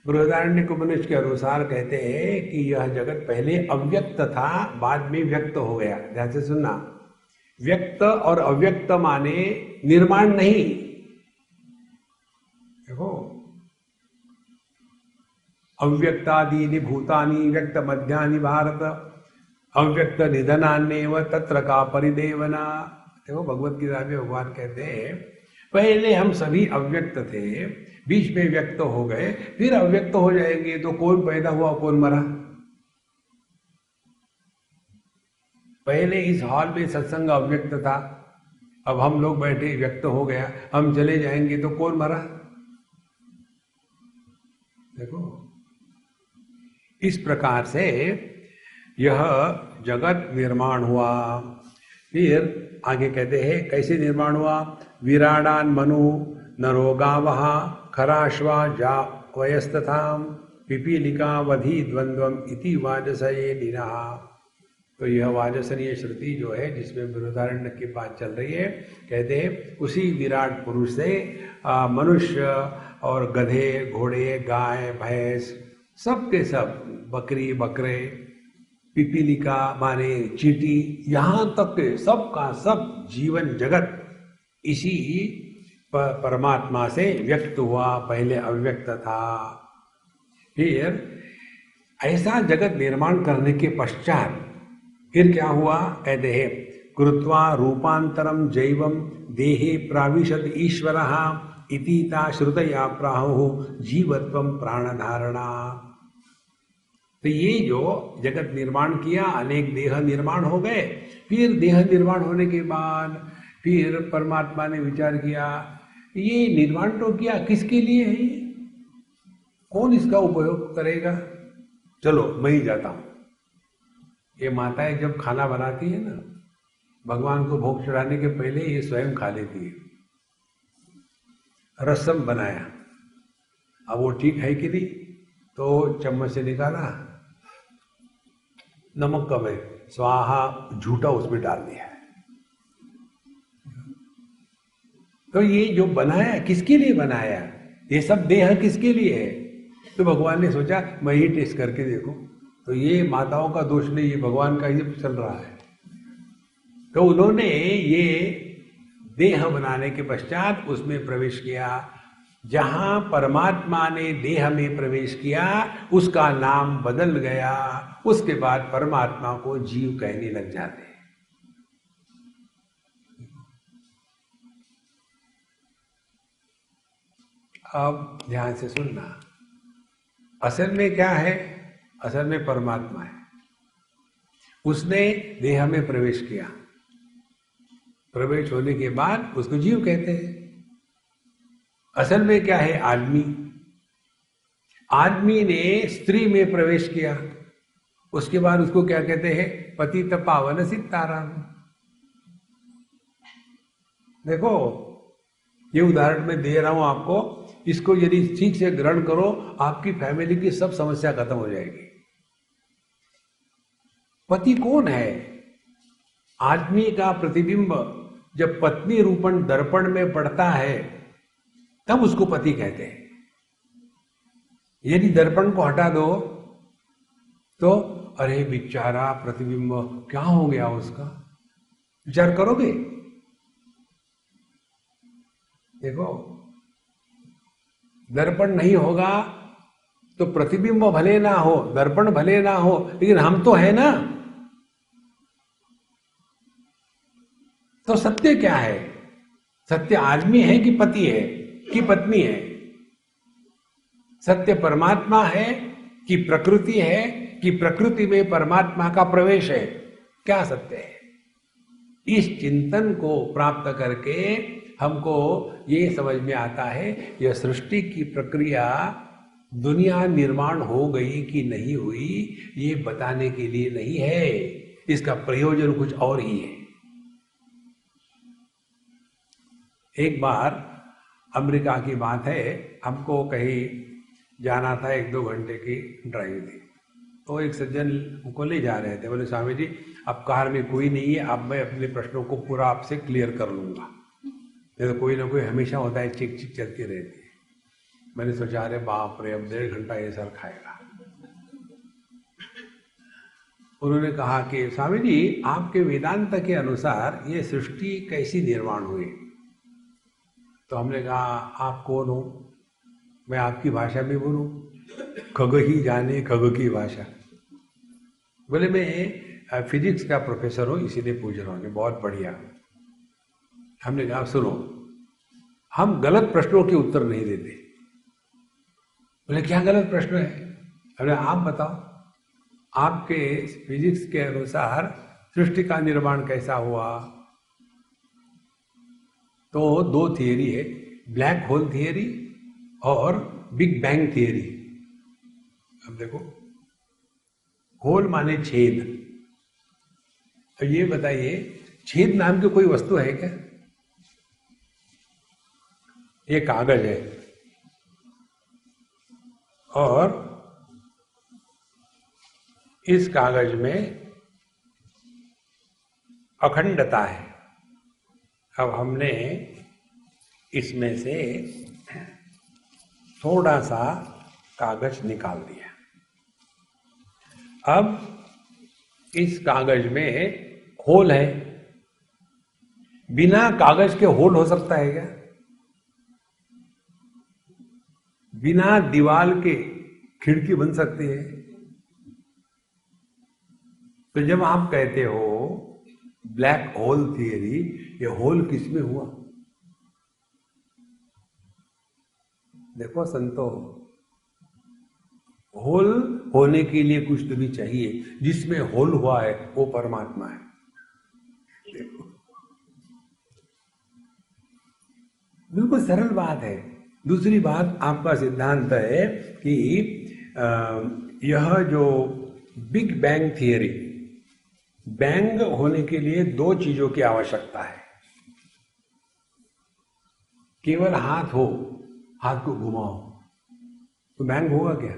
बृहदारण्यकोपनिषद के अनुसार कहते हैं कि यह जगत पहले अव्यक्त था, बाद में व्यक्त हो गया। ध्यान से सुनना, व्यक्त और अव्यक्त माने निर्माण नहीं। देखो, अव्यक्तादीनि भूतानि व्यक्त मध्यानि भारत अव्यक्त निधनान्येव तत्र का परिदेवना। देखो, भगवत गीता में भगवान कहते हैं पहले हम सभी अव्यक्त थे, बीच में व्यक्त हो गए, फिर अव्यक्त हो जाएंगे। तो कौन पैदा हुआ कौन मरा? पहले इस हॉल में सत्संग अव्यक्त था, अब हम लोग बैठे व्यक्त हो गया, हम चले जाएंगे तो कौन मरा? देखो, इस प्रकार से यह जगत निर्माण हुआ। फिर आगे कहते हैं कैसे निर्माण हुआ। विराडान मनु नरोगावह खराश्वा जा वयस्तथाम पिपीलिका वधि द्वंद्वम इति वाजसये निरहा। तो यह वाजसनीय श्रुति जो है जिसमें बृहदारण्य की बात चल रही है, कहते हैं उसी विराट पुरुष से मनुष्य और गधे, घोड़े, गाय, भैंस, सब के सब, बकरी, बकरे, पिपीलिका माने चींटी, यहाँ तक के सब का सब जीवन जगत इसी परमात्मा से व्यक्त हुआ, पहले अव्यक्त था। फिर ऐसा जगत निर्माण करने के पश्चात फिर क्या हुआ, कहते हैं कृत्वा रूपांतरम जैवम देहे प्राविशत ईश्वरः इति ता श्रुतया प्राहुः जीवत्वम प्राणधारणा। तो ये जो जगत निर्माण किया, अनेक देह निर्माण हो गए। फिर देह निर्माण होने के बाद फिर परमात्मा ने विचार किया ये निर्माण तो किया, किसके लिए है ये, कौन इसका उपयोग करेगा? चलो मैं ही जाता हूं। ये माताएं जब खाना बनाती है ना, भगवान को भोग चढ़ाने के पहले ये स्वयं खा लेती है। रसम बनाया, अब वो ठीक है कि नहीं, तो चम्मच से निकाला, नमक कम है, स्वाहा झूठा उसमें डाल दिया। तो ये जो बनाया किसके लिए बनाया, ये सब देह किसके लिए है? तो भगवान ने सोचा मैं ही टेस्ट करके देखूं। तो ये माताओं का दोष नहीं, ये भगवान का ही चल रहा है। तो उन्होंने ये देह बनाने के पश्चात उसमें प्रवेश किया। जहां परमात्मा ने देह में प्रवेश किया उसका नाम बदल गया। उसके बाद परमात्मा को जीव कहने लग जाते हैं। अब ध्यान से सुनना, असल में क्या है? असल में परमात्मा है, उसने देह में प्रवेश किया, प्रवेश होने के बाद उसको जीव कहते हैं। असल में क्या है? आदमी। आदमी ने स्त्री में प्रवेश किया, उसके बाद उसको क्या कहते हैं? पतित पावन सिताराम। देखो, ये उदाहरण मैं दे रहा हूं आपको, इसको यदि ठीक से ग्रहण करो आपकी फैमिली की सब समस्या खत्म हो जाएगी। पति कौन है? आदमी का प्रतिबिंब जब पत्नी रूपण दर्पण में पड़ता है तब उसको पति कहते हैं। यदि दर्पण को हटा दो तो अरे बेचारा प्रतिबिंब क्या हो गया उसका, विचार करोगे? देखो, दर्पण नहीं होगा तो प्रतिबिंब भले ना हो, दर्पण भले ना हो, लेकिन हम तो है ना। तो सत्य क्या है? सत्य आदमी है कि पति है कि पत्नी है? सत्य परमात्मा है कि प्रकृति है कि प्रकृति में परमात्मा का प्रवेश है? क्या सत्य है? इस चिंतन को प्राप्त करके हमको ये समझ में आता है यह सृष्टि की प्रक्रिया दुनिया निर्माण हो गई कि नहीं हुई ये बताने के लिए नहीं है, इसका प्रयोजन कुछ और ही है। एक बार अमेरिका की बात है, हमको कहीं जाना था, 1-2 घंटे की ड्राइव थी। तो एक सज्जन हमको ले जा रहे थे, बोले स्वामी जी अब कार में कोई नहीं है, अब मैं अपने प्रश्नों को पूरा आपसे क्लियर कर लूंगा। नहीं तो कोई ना कोई हमेशा होता है, चिक चिक चलती रहती है। मैंने सोचा अरे बाप रे, अब 1.5 घंटा ये सर खाएगा। उन्होंने कहा कि स्वामी जी आपके वेदांत के अनुसार ये सृष्टि कैसी निर्माण हुई? तो हमने कहा आप कौन हो, मैं आपकी भाषा में बोलूं? खग ही जाने खग की भाषा। बोले मैं फिजिक्स का प्रोफेसर हूं, इसीलिए पूछ रहा हूं। बहुत बढ़िया। हमने कहा सुनो, हम गलत प्रश्नों के उत्तर नहीं देते। बोले क्या गलत प्रश्न है? हमने आप बताओ, आपके फिजिक्स के अनुसार सृष्टि का निर्माण कैसा हुआ? तो 2 थियरी है, ब्लैक होल थियरी और बिग बैंग थियरी। अब देखो, होल माने छेद। तो ये बताइए, छेद नाम की कोई वस्तु है क्या? ये कागज है और इस कागज में अखंडता है। अब हमने इसमें से थोड़ा सा कागज निकाल दिया। अब इस कागज में होल है। बिना कागज के होल हो सकता है क्या? बिना दीवार के खिड़की बन सकती है? तो जब आप कहते हो ब्लैक होल थियरी, ये होल किसमें हुआ? देखो संतो, होल होने के लिए कुछ तो भी चाहिए, जिसमें होल हुआ है वो परमात्मा है। देखो, बिल्कुल सरल बात है। दूसरी बात, आपका सिद्धांत है कि यह जो बिग बैंग थियरी, बैंग होने के लिए 2 चीजों की आवश्यकता है। केवल हाथ हो, हाथ को घुमाओ तो बैंग होगा क्या?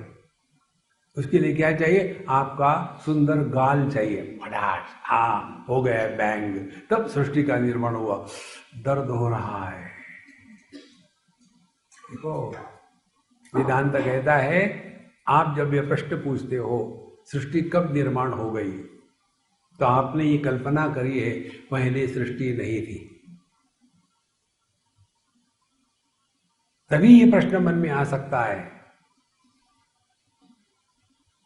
उसके लिए क्या चाहिए? आपका सुंदर गाल चाहिए, फटाट, हाँ हो गया बैंग। तब सृष्टि का निर्माण हुआ। दर्द हो रहा है। देखो, वेदांत कहता है आप जब ये प्रश्न पूछते हो सृष्टि कब निर्माण हो गई, तो आपने ये कल्पना करी है पहले सृष्टि नहीं थी। तभी ये प्रश्न मन में आ सकता है।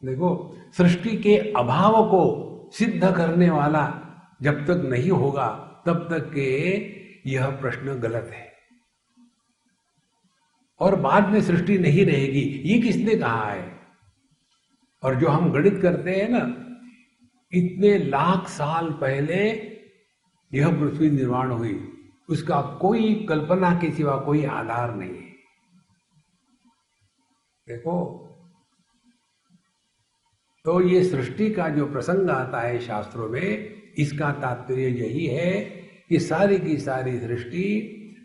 देखो, सृष्टि के अभाव को सिद्ध करने वाला जब तक नहीं होगा तब तक के यह प्रश्न गलत है। और बाद में सृष्टि नहीं रहेगी, ये किसने कहा है? और जो हम गणित करते हैं ना, इतने लाख साल पहले यह पृथ्वी निर्माण हुई, उसका कोई कल्पना के सिवा कोई आधार नहीं है। देखो, तो ये सृष्टि का जो प्रसंग आता है शास्त्रों में, इसका तात्पर्य यही है कि सारी की सारी सृष्टि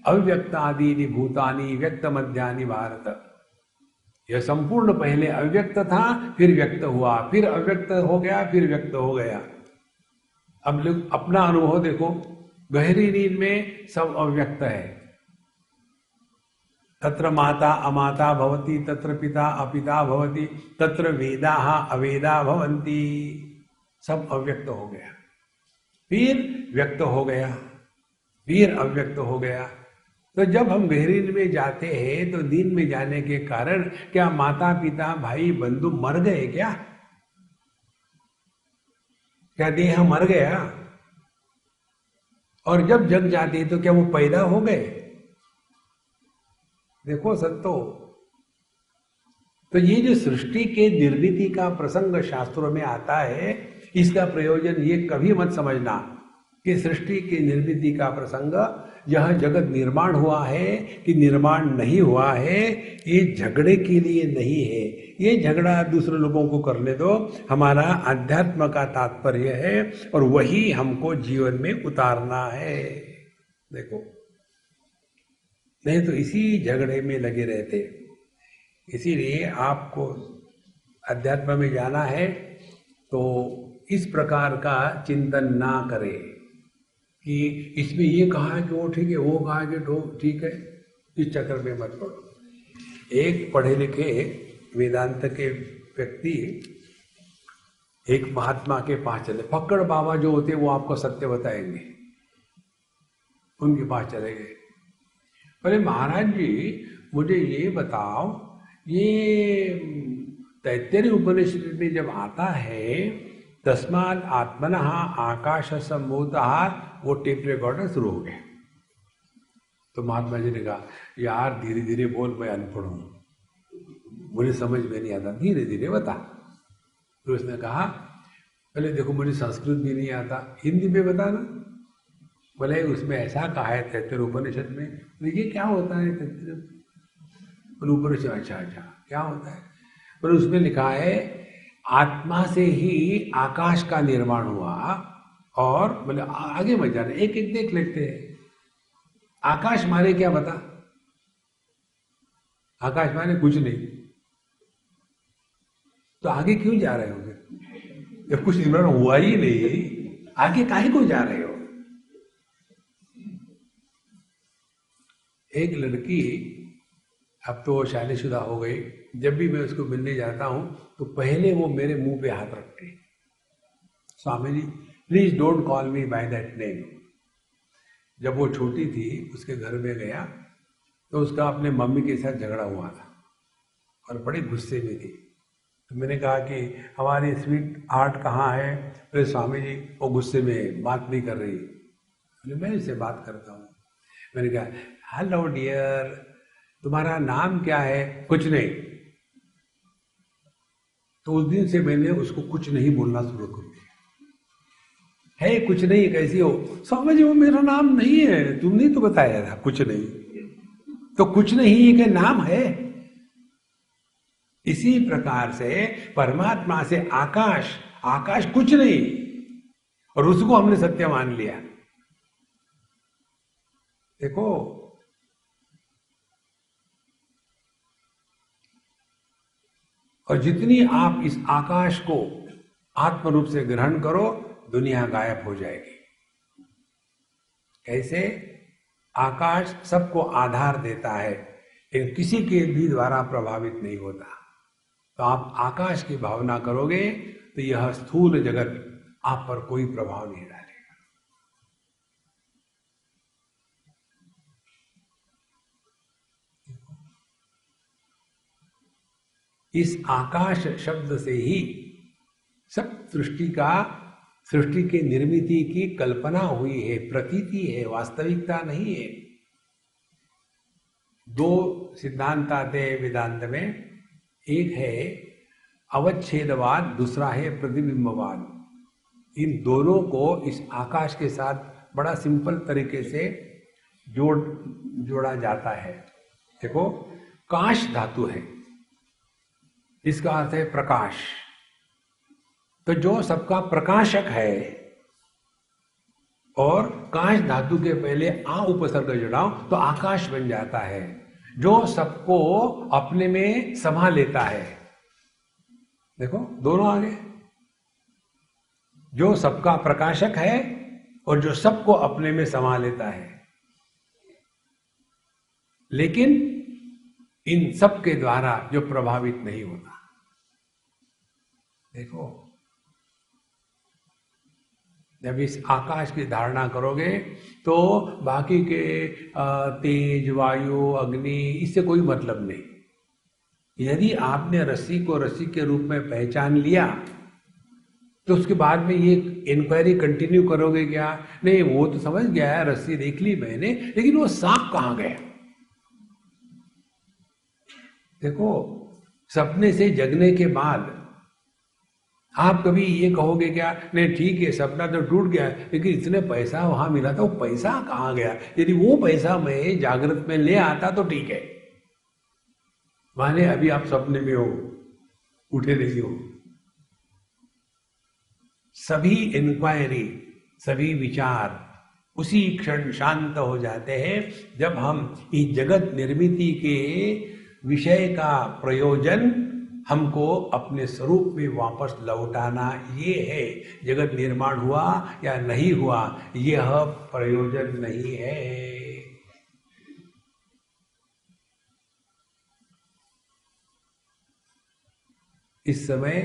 अव्यक्तादीनि भूतानि व्यक्त मध्यानि भारत, यह संपूर्ण पहले अव्यक्त था, फिर व्यक्त हुआ, फिर अव्यक्त हो गया, फिर व्यक्त हो गया। अब लोग अपना अनुभव देखो, गहरी नींद में सब अव्यक्त है। तत्र माता अमाता भवति, तत्र पिता अपिता भवति, तत्र वेदाः अवेदा भवन्ति। सब अव्यक्त हो गया, फिर व्यक्त हो गया, फिर अव्यक्त हो गया। तो जब हम गहरी नींद में जाते हैं तो नींद में जाने के कारण क्या माता पिता भाई बंधु मर गए क्या? क्या देह मर गया? और जब जग जाते तो क्या वो पैदा हो गए? देखो संतो, तो ये जो सृष्टि के निर्मिति का प्रसंग शास्त्रों में आता है, इसका प्रयोजन ये कभी मत समझना कि सृष्टि की निर्मिति का प्रसंग, यह जगत निर्माण हुआ है कि निर्माण नहीं हुआ है, ये झगड़े के लिए नहीं है। ये झगड़ा दूसरे लोगों को करने दो, हमारा अध्यात्म का तात्पर्य है और वही हमको जीवन में उतारना है। देखो, नहीं तो इसी झगड़े में लगे रहते। इसीलिए आपको अध्यात्म में जाना है तो इस प्रकार का चिंतन ना करें कि इसमें ये कहा है कि वो ठीक है, वो कहा है कि वो ठीक है, इस चक्कर में मत पड़ो। एक पढ़े लिखे वेदांत के व्यक्ति एक महात्मा के पास चले, फक्कड़ बाबा जो होते वो आपको सत्य बताएंगे, उनके पास चले गए। बोले महाराज जी मुझे ये बताओ, ये तैत्तिरीय उपनिषद में जब आता है तस्मात् आत्मनः आकाश सम्भूतः, वो टेप रिकॉर्डर शुरू हो गया। तो महात्मा जी ने कहा यार धीरे धीरे बोल, मैं अनपढ़ हूँ, मुझे समझ में नहीं आता, धीरे धीरे बता। तो उसने कहा पहले देखो मुझे संस्कृत भी नहीं आता, हिंदी में बता ना। बोले उसमें ऐसा कहा है तैत्तिरीय उपनिषद में। देखिए क्या होता है तैत्तिरीय उपनिषद? अच्छा अच्छा क्या होता है? पर उसमें लिखा है आत्मा से ही आकाश का निर्माण हुआ। और बोले आगे मत जाना, एक एक देख लेते हैं। आकाश माने क्या बता? आकाश माने कुछ नहीं। तो आगे क्यों जा रहे होगे जब कुछ निर्माण हुआ ही नहीं? आगे काहे को जा रहे हो? एक लड़की, अब तो शादीशुदा हो गई, जब भी मैं उसको मिलने जाता हूं तो पहले वो मेरे मुंह पे हाथ रखते हैं, Swami ji please don't call me by that name. जब वो छोटी थी उसके घर में गया तो उसका अपने मम्मी के साथ झगड़ा हुआ था और बड़े गुस्से में थी। तो मैंने कहा कि हमारी स्वीट हार्ट कहाँ है? बोले स्वामी जी वो गुस्से में बात नहीं कर रही। बोले मैं इससे बात करता हूँ। मैंने कहा हेलो डियर, तुम्हारा नाम क्या है? कुछ नहीं। तो उस दिन से मैंने उसको कुछ नहीं बोलना शुरू कर दिया। है कुछ नहीं, कैसी हो? स्वामी जी वो मेरा नाम नहीं है, तुमने तो बताया था कुछ नहीं। तो कुछ नहीं एक नाम है। इसी प्रकार से परमात्मा से आकाश, आकाश कुछ नहीं, और उसको हमने सत्य मान लिया। देखो और जितनी आप इस आकाश को आत्म रूप से ग्रहण करो, दुनिया गायब हो जाएगी। कैसे? आकाश सबको आधार देता है लेकिन किसी के भी द्वारा प्रभावित नहीं होता। तो आप आकाश की भावना करोगे तो यह स्थूल जगत आप पर कोई प्रभाव नहीं डालेगा। इस आकाश शब्द से ही सब सृष्टि के निर्मिति की कल्पना हुई है, प्रतीति है, वास्तविकता नहीं है। दो सिद्धांत आते हैं वेदांत में, एक है अवच्छेदवाद, दूसरा है प्रतिबिंबवाद। इन दोनों को इस आकाश के साथ बड़ा सिंपल तरीके से जोड़ा जाता है। देखो काश धातु है, इसका अर्थ है प्रकाश। तो जो सबका प्रकाशक है, और काश धातु के पहले आ उपसर्ग जोड़ाओ तो आकाश बन जाता है, जो सबको अपने में समा लेता है। देखो दोनों आगे, जो सबका प्रकाशक है और जो सबको अपने में समा लेता है, लेकिन इन सब के द्वारा जो प्रभावित नहीं होता। देखो जब इस आकाश की धारणा करोगे तो बाकी के तेज, वायु, अग्नि, इससे कोई मतलब नहीं। यदि आपने रस्सी को रस्सी के रूप में पहचान लिया तो उसके बाद में ये इंक्वायरी कंटिन्यू करोगे क्या? नहीं, वो तो समझ गया है, रस्सी देख ली मैंने, लेकिन वो सांप कहाँ गया? देखो सपने से जगने के बाद आप कभी ये कहोगे क्या, नहीं ठीक है सपना तो टूट गया लेकिन इतने पैसा वहां मिला था, वो पैसा कहाँ गया? यदि वो पैसा मैं जागृत में ले आता तो ठीक है, माने अभी आप सपने में हो, उठे नहीं हो। सभी इंक्वायरी, सभी विचार उसी क्षण शांत हो जाते हैं जब हम इस जगत निर्मिति के विषय का प्रयोजन हमको अपने स्वरूप में वापस लौटाना, ये है। जगत निर्माण हुआ या नहीं हुआ यह प्रयोजन नहीं है। इस समय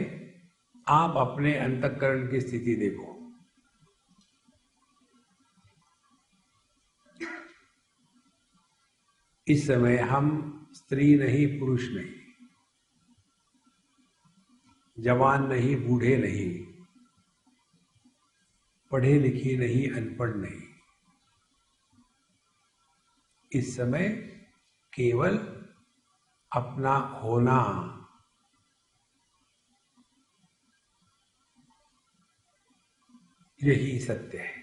आप अपने अंतःकरण की स्थिति देखो। इस समय हम स्त्री नहीं, पुरुष नहीं, जवान नहीं, बूढ़े नहीं, पढ़े लिखे नहीं, अनपढ़ नहीं। इस समय केवल अपना होना, यही सत्य है।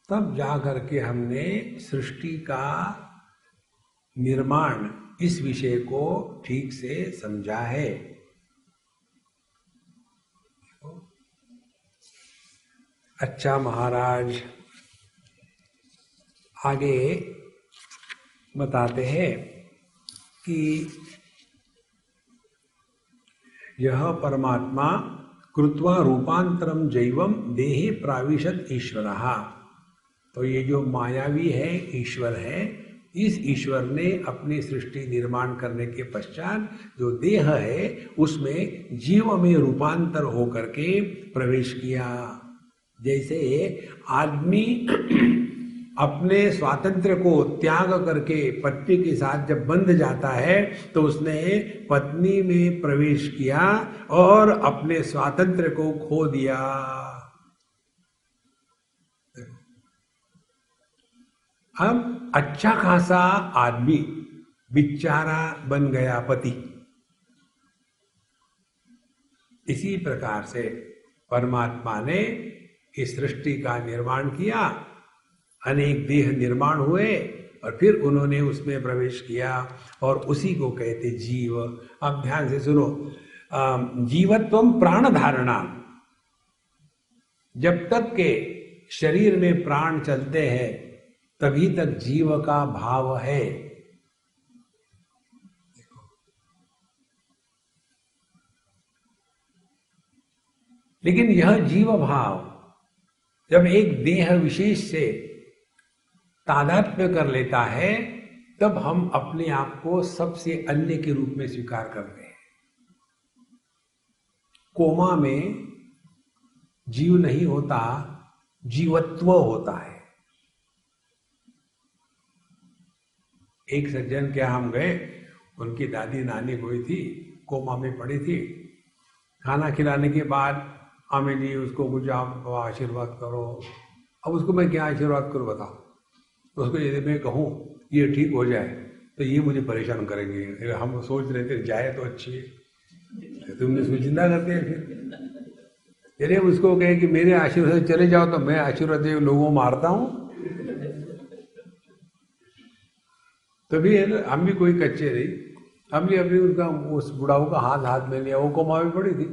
तब जा करके हमने सृष्टि का निर्माण, इस विषय को ठीक से समझा है। अच्छा महाराज आगे बताते हैं कि यह परमात्मा कृत्वा रूपांतरम जैवम देहे प्राविशत ईश्वरः। तो ये जो मायावी है, ईश्वर है, इस ईश्वर ने अपनी सृष्टि निर्माण करने के पश्चात जो देह है उसमें जीव में रूपांतर होकर के प्रवेश किया। जैसे आदमी अपने स्वातंत्र्य को त्याग करके पत्नी के साथ जब बंध जाता है तो उसने पत्नी में प्रवेश किया और अपने स्वातंत्र्य को खो दिया। अब अच्छा खासा आदमी बेचारा बन गया पति। इसी प्रकार से परमात्मा ने इस सृष्टि का निर्माण किया, अनेक देह निर्माण हुए और फिर उन्होंने उसमें प्रवेश किया और उसी को कहते जीव। अब ध्यान से सुनो, जीवत्वम प्राण धारणा, जब तक के शरीर में प्राण चलते हैं तभी तक जीव का भाव है। लेकिन यह जीव भाव जब एक देह विशेष से तादात्म्य कर लेता है तब हम अपने आप को सबसे अन्य के रूप में स्वीकार करते हैं। कोमा में जीव नहीं होता, जीवत्व होता है। एक सज्जन के हम गए, उनकी दादी नानी हुई थी, कोमा में पड़ी थी। खाना खिलाने के बाद आमे जी उसको कुछ आप आशीर्वाद करो। अब उसको मैं क्या आशीर्वाद करूं बताओ? तो उसको यदि मैं कहूँ ये ठीक हो जाए तो ये मुझे परेशान करेंगे। हम सोच रहे थे जाए तो अच्छी है, तुमने उसको जिंदा करते हैं। फिर यदि उसको कहे कि मेरे आशीर्वाद से चले जाओ तो मैं आशीर्वाद दे लोगों को मारता हूँ। तो भी हम भी कोई कच्चे नहीं, हम भी अभी उनका उस बुढ़ाऊ का हाथ में लिया। वो कोमा में पड़ी थी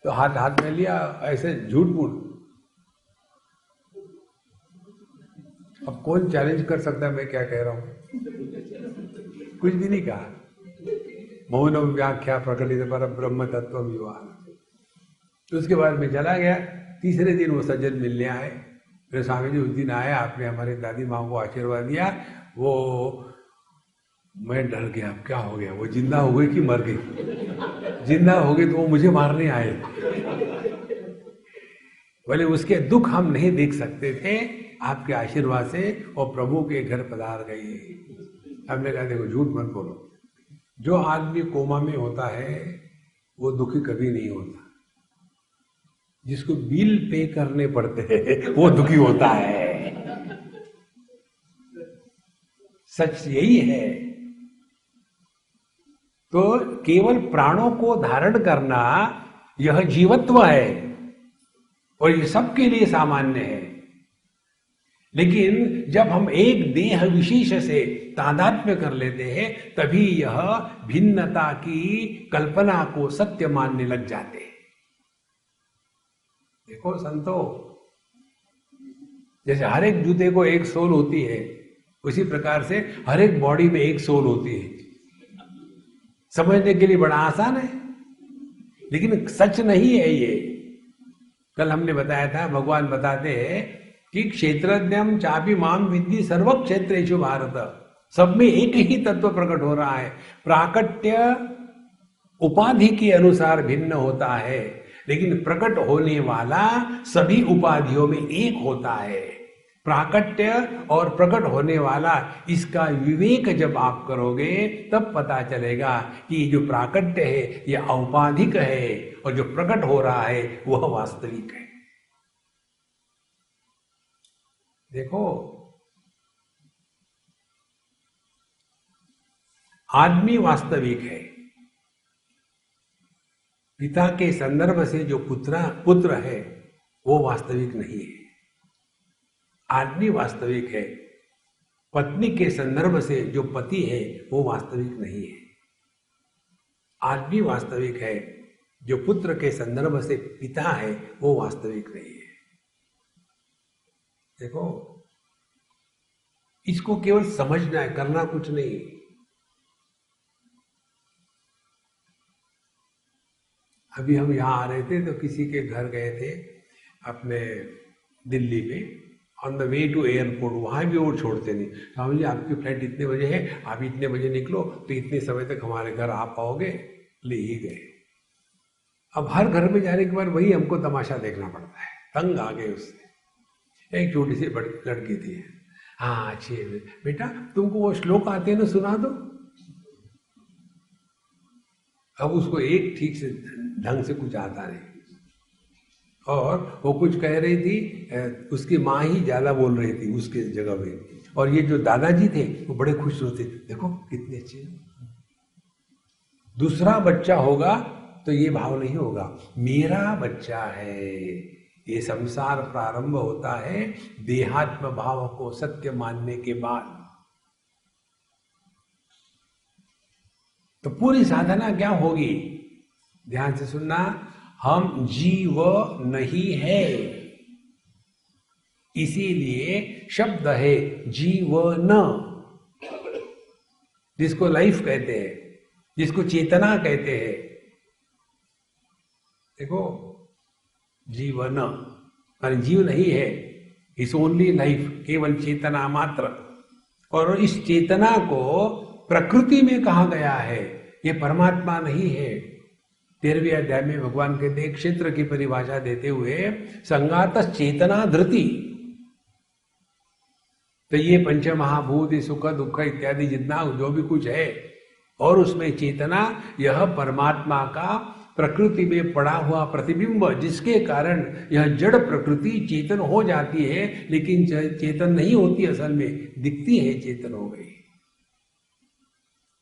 तो हाथ में लिया, ऐसे झूठ मूठ। अब कौन चैलेंज कर सकता है मैं क्या कह रहा हूं? कुछ भी नहीं कहा। मौन व्याख्या प्रकटित पर ब्रह्म तत्व विवाह। तो उसके बाद मैं चला गया। तीसरे दिन वो सज्जन मिलने आए। मेरे स्वामी जी उस दिन आए, आपने हमारी दादी माँ को आशीर्वाद दिया। वो मैं डर गया, अब क्या हो गया? वो जिंदा हो गई कि मर गई? जिंदा हो गई तो वो मुझे मारने आए। बोले उसके दुख हम नहीं देख सकते थे, आपके आशीर्वाद से वो प्रभु के घर पधार गई। हमने कहा देखो झूठ मत बोलो, जो आदमी कोमा में होता है वो दुखी कभी नहीं होता, जिसको बिल पे करने पड़ते हैं वो दुखी होता है। सच यही है। तो केवल प्राणों को धारण करना यह जीवत्व है और ये सबके लिए सामान्य है। लेकिन जब हम एक देह विशेष से तादात्म्य कर लेते हैं तभी यह भिन्नता की कल्पना को सत्य मानने लग जाते हैं। देखो संतो, जैसे हर एक जूते को एक सोल होती है, उसी प्रकार से हर एक बॉडी में एक सोल होती है। समझने के लिए बड़ा आसान है, लेकिन सच नहीं है ये। कल हमने बताया था, भगवान बताते हैं कि क्षेत्रज्ञम चापि माम विद्धि सर्व क्षेत्रेषु भारत, सब में एक ही तत्व प्रकट हो रहा है। प्राकट्य उपाधि के अनुसार भिन्न होता है, लेकिन प्रकट होने वाला सभी उपाधियों में एक होता है। प्राकट्य और प्रकट होने वाला, इसका विवेक जब आप करोगे तब पता चलेगा कि जो प्राकट्य है यह औपाधिक है और जो प्रकट हो रहा है वह वास्तविक है। देखो, आदमी वास्तविक है, पिता के संदर्भ से जो पुत्र है वो वास्तविक नहीं है। आदमी वास्तविक है, पत्नी के संदर्भ से जो पति है वो वास्तविक नहीं है। आदमी वास्तविक है, जो पुत्र के संदर्भ से पिता है वो वास्तविक नहीं है। देखो, इसको केवल समझना है, करना कुछ नहीं। अभी हम यहां आ रहे थे तो किसी के घर गए थे अपने दिल्ली में, on the way to airport, वहां भी वो छोड़ते नहीं। राहुल जी आपकी फ्लाइट इतने बजे है, आप इतने बजे निकलो तो इतने समय तक हमारे घर आ पाओगे, ले ही गए। अब हर घर में जाने के बाद वही हमको तमाशा देखना पड़ता है, तंग आ गए उससे। एक छोटी सी लड़की थी, हाँ अच्छी है बेटा, तुमको वो श्लोक आते हैं ना, सुना दो। अब उसको एक ठीक से ढंग से कुछ आता नहीं, और वो कुछ कह रही थी, उसकी माँ ही ज्यादा बोल रही थी उसके जगह पे, और ये जो दादाजी थे वो बड़े खुश होते, देखो कितने अच्छे। दूसरा बच्चा होगा तो ये भाव नहीं होगा, मेरा बच्चा है। ये संसार प्रारंभ होता है देहात्म भाव को सत्य मानने के बाद। तो पूरी साधना क्या होगी, ध्यान से सुनना, हम जीव नहीं है, इसीलिए शब्द है जीवन, जिसको लाइफ कहते हैं, जिसको चेतना कहते हैं। देखो, जीवन माने जीव नहीं है, इस ओनली लाइफ, केवल चेतना मात्र। और इस चेतना को प्रकृति में कहा गया है, ये परमात्मा नहीं है। 13वें अध्याय में भगवान कहते हैं, क्षेत्र की परिभाषा देते हुए, संगातस चेतना धृति। तो ये पंच महाभूत, सुख दुख इत्यादि जितना जो भी कुछ है, और उसमें चेतना, यह परमात्मा का प्रकृति में पड़ा हुआ प्रतिबिंब, जिसके कारण यह जड़ प्रकृति चेतन हो जाती है, लेकिन चेतन नहीं होती, असल में दिखती है चेतन हो गई।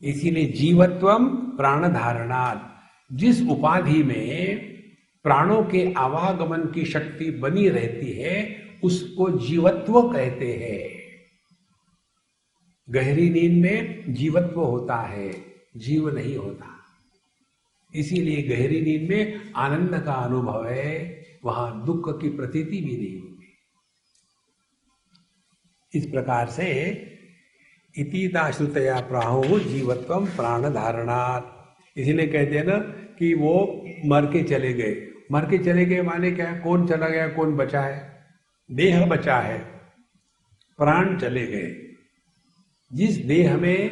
इसीलिए जीवत्वम प्राण धारणात्, जिस उपाधि में प्राणों के आवागमन की शक्ति बनी रहती है उसको जीवत्व कहते हैं। गहरी नींद में जीवत्व होता है, जीव नहीं होता। इसीलिए गहरी नींद में आनंद का अनुभव है, वहां दुख की प्रतीति भी नहीं होगी। इस प्रकार से इतिदाश्रुतया प्राहु जीवत्वम प्राण धारणात्। इसीलिए कहते हैं ना कि वो मर के चले गए। मर के चले गए माने क्या है, कौन चला गया, कौन बचा है? देह बचा है, प्राण चले गए। जिस देह में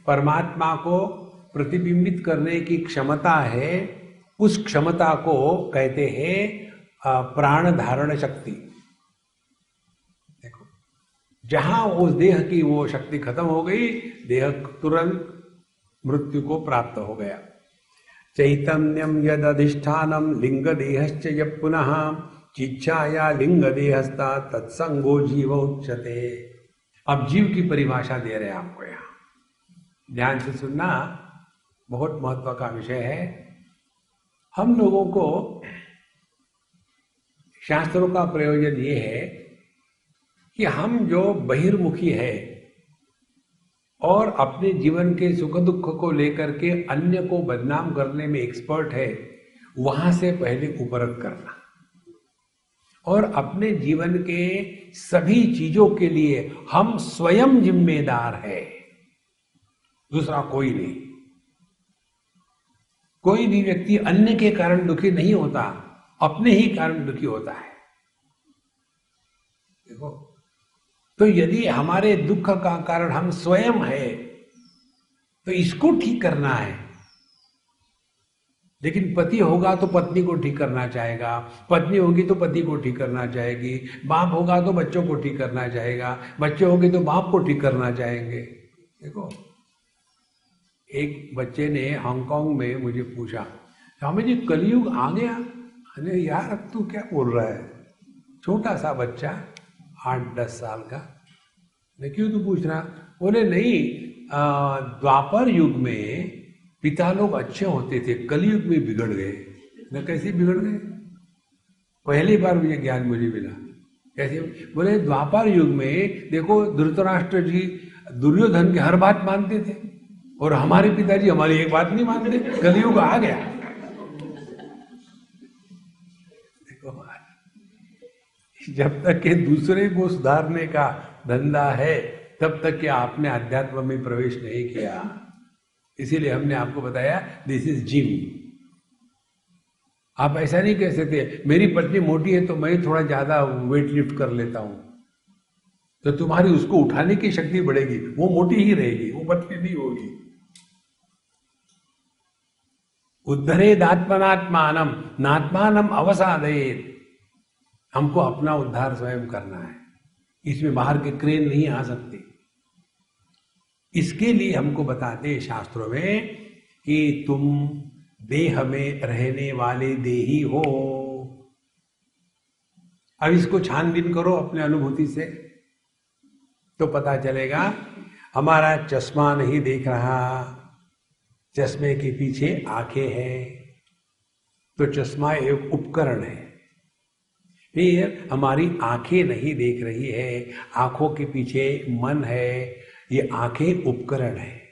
परमात्मा को प्रतिबिंबित करने की क्षमता है, उस क्षमता को कहते हैं प्राण धारण शक्ति। देखो, जहां उस देह की वो शक्ति खत्म हो गई, देह तुरंत मृत्यु को प्राप्त हो गया। चैतन्यम यद अधिष्ठानम लिंग देहश्च यः पुनः चिच्छाया लिंग देहस्ता तत्संगो जीव उच्यते। अब जीव की परिभाषा दे रहे हैं आपको, यहां ध्यान से सुनना, बहुत महत्व का विषय है। हम लोगों को शास्त्रों का प्रयोजन ये है कि हम जो बहिर्मुखी है और अपने जीवन के सुख दुख को लेकर के अन्य को बदनाम करने में एक्सपर्ट है, वहां से पहले उपरत करना और अपने जीवन के सभी चीजों के लिए हम स्वयं जिम्मेदार है, दूसरा कोई नहीं। कोई भी व्यक्ति अन्य के कारण दुखी नहीं होता, अपने ही कारण दुखी होता है। देखो, तो यदि हमारे दुख का कारण हम स्वयं है तो इसको ठीक करना है। लेकिन पति होगा तो पत्नी को ठीक करना चाहेगा, पत्नी होगी तो पति को ठीक करना चाहेगी, बाप होगा तो बच्चों को ठीक करना चाहेगा, बच्चे होंगे तो बाप को ठीक करना चाहेंगे। देखो, एक बच्चे ने हांगकांग में मुझे पूछा, स्वामी जी कलयुग आ गया? अरे यार अब तू क्या बोल रहा है? छोटा सा बच्चा 8-10 साल का। मैं क्यों तू पूछ रहा? बोले नहीं, द्वापर युग में पिता लोग अच्छे होते थे, कलयुग में बिगड़ गए। न कैसे बिगड़ गए? पहली बार मुझे ज्ञान मुझे मिला। कैसे? बोले द्वापर युग में देखो, धृतराष्ट्र जी दुर्योधन की हर बात मानते थे और हमारे पिताजी हमारी एक बात नहीं मानते। कलयुग आ गया। देखो, जब तक के दूसरे को सुधारने का धंधा है तब तक कि आपने अध्यात्म में प्रवेश नहीं किया। इसीलिए हमने आपको बताया दिस इज जिम। आप ऐसा नहीं कह सकते मेरी पत्नी मोटी है तो मैं थोड़ा ज्यादा वेट लिफ्ट कर लेता हूं, तो तुम्हारी उसको उठाने की शक्ति बढ़ेगी, वो मोटी ही रहेगी, वो पतली नहीं होगी। उद्धरेदात्मनात्मानम नात्मानम अवसादयेत। हमको अपना उद्धार स्वयं करना है, इसमें बाहर के क्रेन नहीं आ सकते। इसके लिए हमको बताते हैं शास्त्रों में कि तुम देह में रहने वाले देही हो। अब इसको छानबीन करो अपने अनुभूति से तो पता चलेगा। हमारा चश्मा नहीं देख रहा, चश्मे के पीछे आंखें हैं, तो चश्मा एक उपकरण है। फिर हमारी आंखें नहीं देख रही है, आंखों के पीछे मन है, ये आंखें उपकरण है।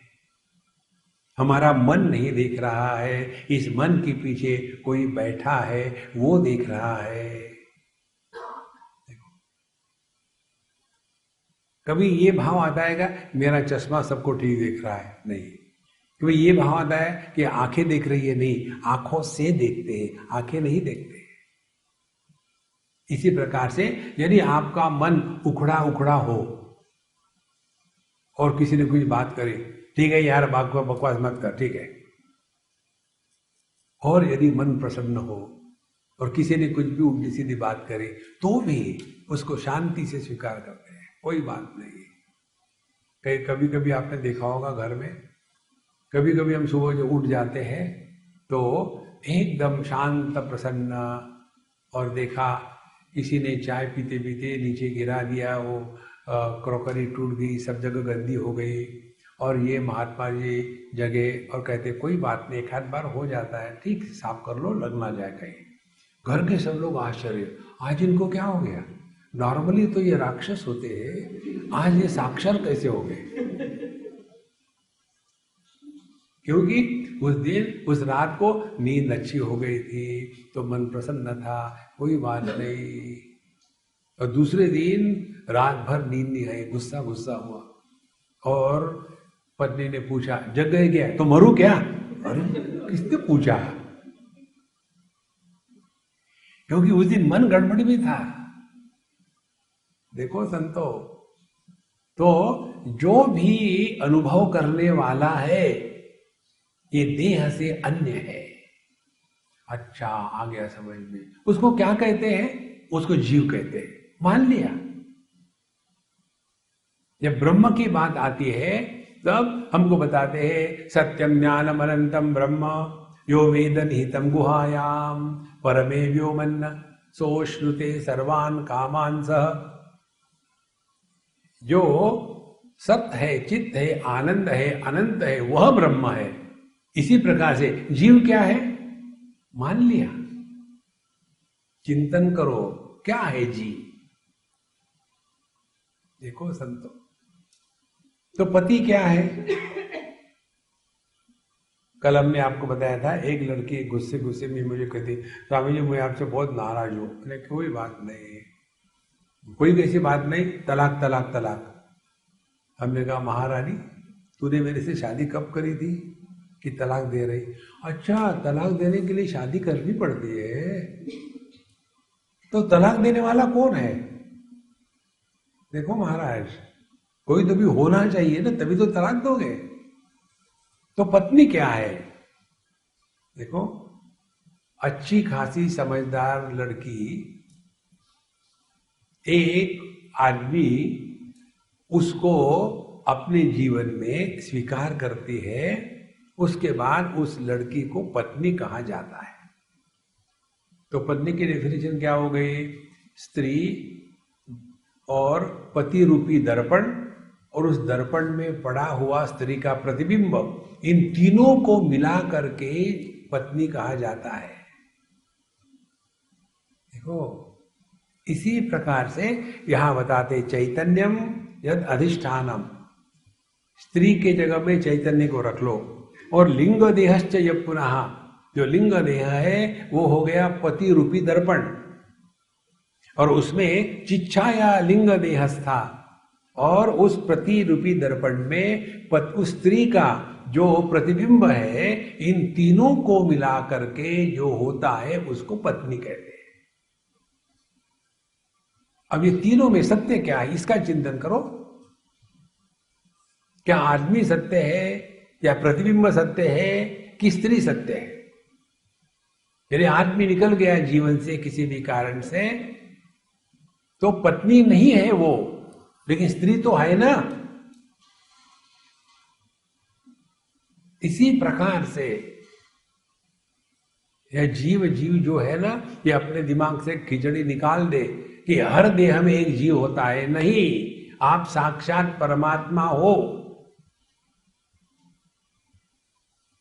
हमारा मन नहीं देख रहा है, इस मन के पीछे कोई बैठा है, वो देख रहा है। कभी ये भाव आता है कि मेरा चश्मा सबको ठीक देख रहा है? नहीं। कभी ये भाव आता है कि आंखें देख रही है? नहीं, आंखों से देखते हैं, आंखें नहीं देखते। इसी प्रकार से यदि आपका मन उखड़ा उखड़ा हो और किसी ने कुछ बात करे, ठीक है यार बकवास मत कर, ठीक है। और यदि मन प्रसन्न हो और किसी ने कुछ भी उल्टी सीधी बात करे तो भी उसको शांति से स्वीकार करते हैं, कोई बात नहीं। कभी कभी आपने देखा होगा घर में, कभी कभी हम सुबह जो उठ जाते हैं तो एकदम शांत प्रसन्न, और देखा किसी ने चाय पीते पीते नीचे गिरा दिया, वो क्रॉकरी टूट गई, सब जगह गंदी हो गई, और ये महात्मा जी जगे और कहते कोई बात नहीं, एक आध बार हो जाता है, ठीक साफ कर लो, लग ना जाए कहीं। घर के सब लोग आश्चर्य, आज इनको क्या हो गया? नॉर्मली तो ये राक्षस होते हैं, आज ये साक्षर कैसे हो गए? क्योंकि उस दिन उस रात को नींद अच्छी हो गई थी तो मन प्रसन्न था, कोई बात नहीं। और दूसरे दिन रात भर नींद नहीं आई, गुस्सा हुआ, और पत्नी ने पूछा जग गए क्या? तो मरू क्या? अरे किसने पूछा? क्योंकि उस दिन मन गड़बड़ी में था। देखो संतो, तो जो भी अनुभव करने वाला है ये देह से अन्य है। अच्छा, आ गया समझ में। उसको क्या कहते हैं? उसको जीव कहते हैं। मान लिया। जब ब्रह्म की बात आती है तब हमको बताते हैं सत्यम ज्ञानम अनंतम ब्रह्म यो वेद निहितम गुहायाम परमे व्योमन्न सोश्नुते सर्वान कामान सह। जो सत्य है, चित्त है, आनंद है, अनंत है, वह ब्रह्म है। इसी प्रकार से जीव क्या है मान लिया। चिंतन करो क्या है जीव। देखो संतो, तो पति क्या है? कल हमने आपको बताया था, एक लड़की गुस्से गुस्से में मुझे कहती स्वामी जी मैं आपसे बहुत नाराज हूं। मैंने कोई बात नहीं, कोई कैसी बात नहीं, तलाक तलाक तलाक। हमने कहा महारानी तूने मेरे से शादी कब करी थी कि तलाक दे रही? अच्छा तलाक देने के लिए शादी करनी पड़ती है, तो तलाक देने वाला कौन है? देखो महाराज, कोई तो भी होना चाहिए ना, तभी तो तलाक दोगे। तो पत्नी क्या है? देखो, अच्छी खासी समझदार लड़की, एक आदमी उसको अपने जीवन में स्वीकार करती है, उसके बाद उस लड़की को पत्नी कहा जाता है। तो पत्नी की डेफिनेशन क्या हो गई? स्त्री और पति रूपी दर्पण, और उस दर्पण में पड़ा हुआ स्त्री का प्रतिबिंब, इन तीनों को मिला करके पत्नी कहा जाता है। देखो, इसी प्रकार से यहां बताते चैतन्यम यद अधिष्ठानम, स्त्री के जगह में चैतन्य को रख लो। और लिंग देहश्च यः पुनः, जो लिंग देह है वो हो गया पति रूपी दर्पण, और उसमें चिच्छाया लिंग देहस्था, और उस प्रति रूपी दर्पण में उस स्त्री का जो प्रतिबिंब है, इन तीनों को मिला करके जो होता है उसको पत्नी कहते हैं। अब ये तीनों में सत्य क्या है इसका चिंतन करो। क्या आदमी सत्य है, या प्रतिबिंब सत्य है, कि स्त्री सत्य है? यदि आदमी निकल गया जीवन से किसी भी कारण से, तो पत्नी नहीं है वो, लेकिन स्त्री तो है ना। इसी प्रकार से यह जीव जो है ना, ये अपने दिमाग से खिचड़ी निकाल दे कि हर देह में एक जीव होता है। नहीं, आप साक्षात परमात्मा हो।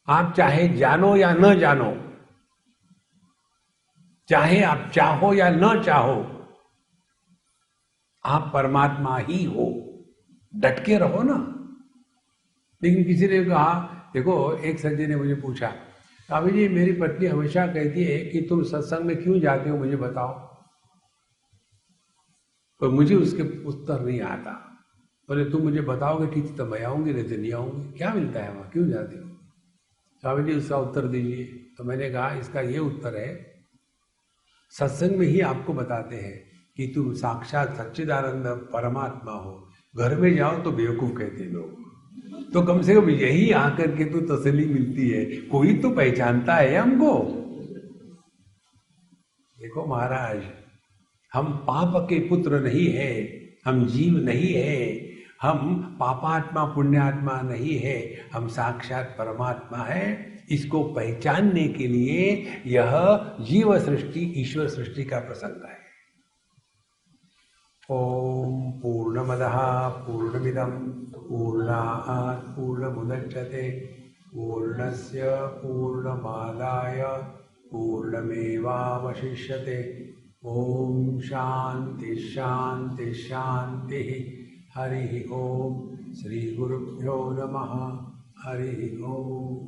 आप चाहे जानो या न जानो, चाहे आप चाहो या न चाहो, आप परमात्मा ही हो। डट के रहो ना। लेकिन किसी ने कहा, देखो एक सज्जन ने मुझे पूछा, स्वामी जी मेरी पत्नी हमेशा कहती है कि तुम सत्संग में क्यों जाते हो, मुझे बताओ। पर मुझे उसके उत्तर नहीं आता। बोले तुम मुझे बताओगे ठीक तो मैं आऊंगी, नहीं तो नहीं आऊंगी। क्या मिलता है वहां, क्यों जाते हो? स्वामी जी उसका उत्तर दीजिए। तो मैंने कहा इसका ये उत्तर है, सत्संग में ही आपको बताते हैं कि तुम साक्षात सच्चिदानंद परमात्मा हो। घर में जाओ तो बेवकूफ कहते लोग। तो कम से कम यही आकर के तो तसल्ली मिलती है, कोई तो पहचानता है हमको। देखो महाराज, हम पाप के पुत्र नहीं है, हम जीव नहीं है, हम पापात्मा पुण्यात्मा नहीं है, हम साक्षात परमात्मा है। इसको पहचानने के लिए यह जीव सृष्टि ईश्वर सृष्टि का प्रसंग है। ओम पूर्णमदः पूर्णमिदं पूर्णात् पूर्णमुदच्यते पूर्णस्य पूर्णमादाय पूर्णमेवावशिष्यते। ओम शांति शांति शांति। हरि ओम। श्री गुरुभ्यो नमः। हरि ओम।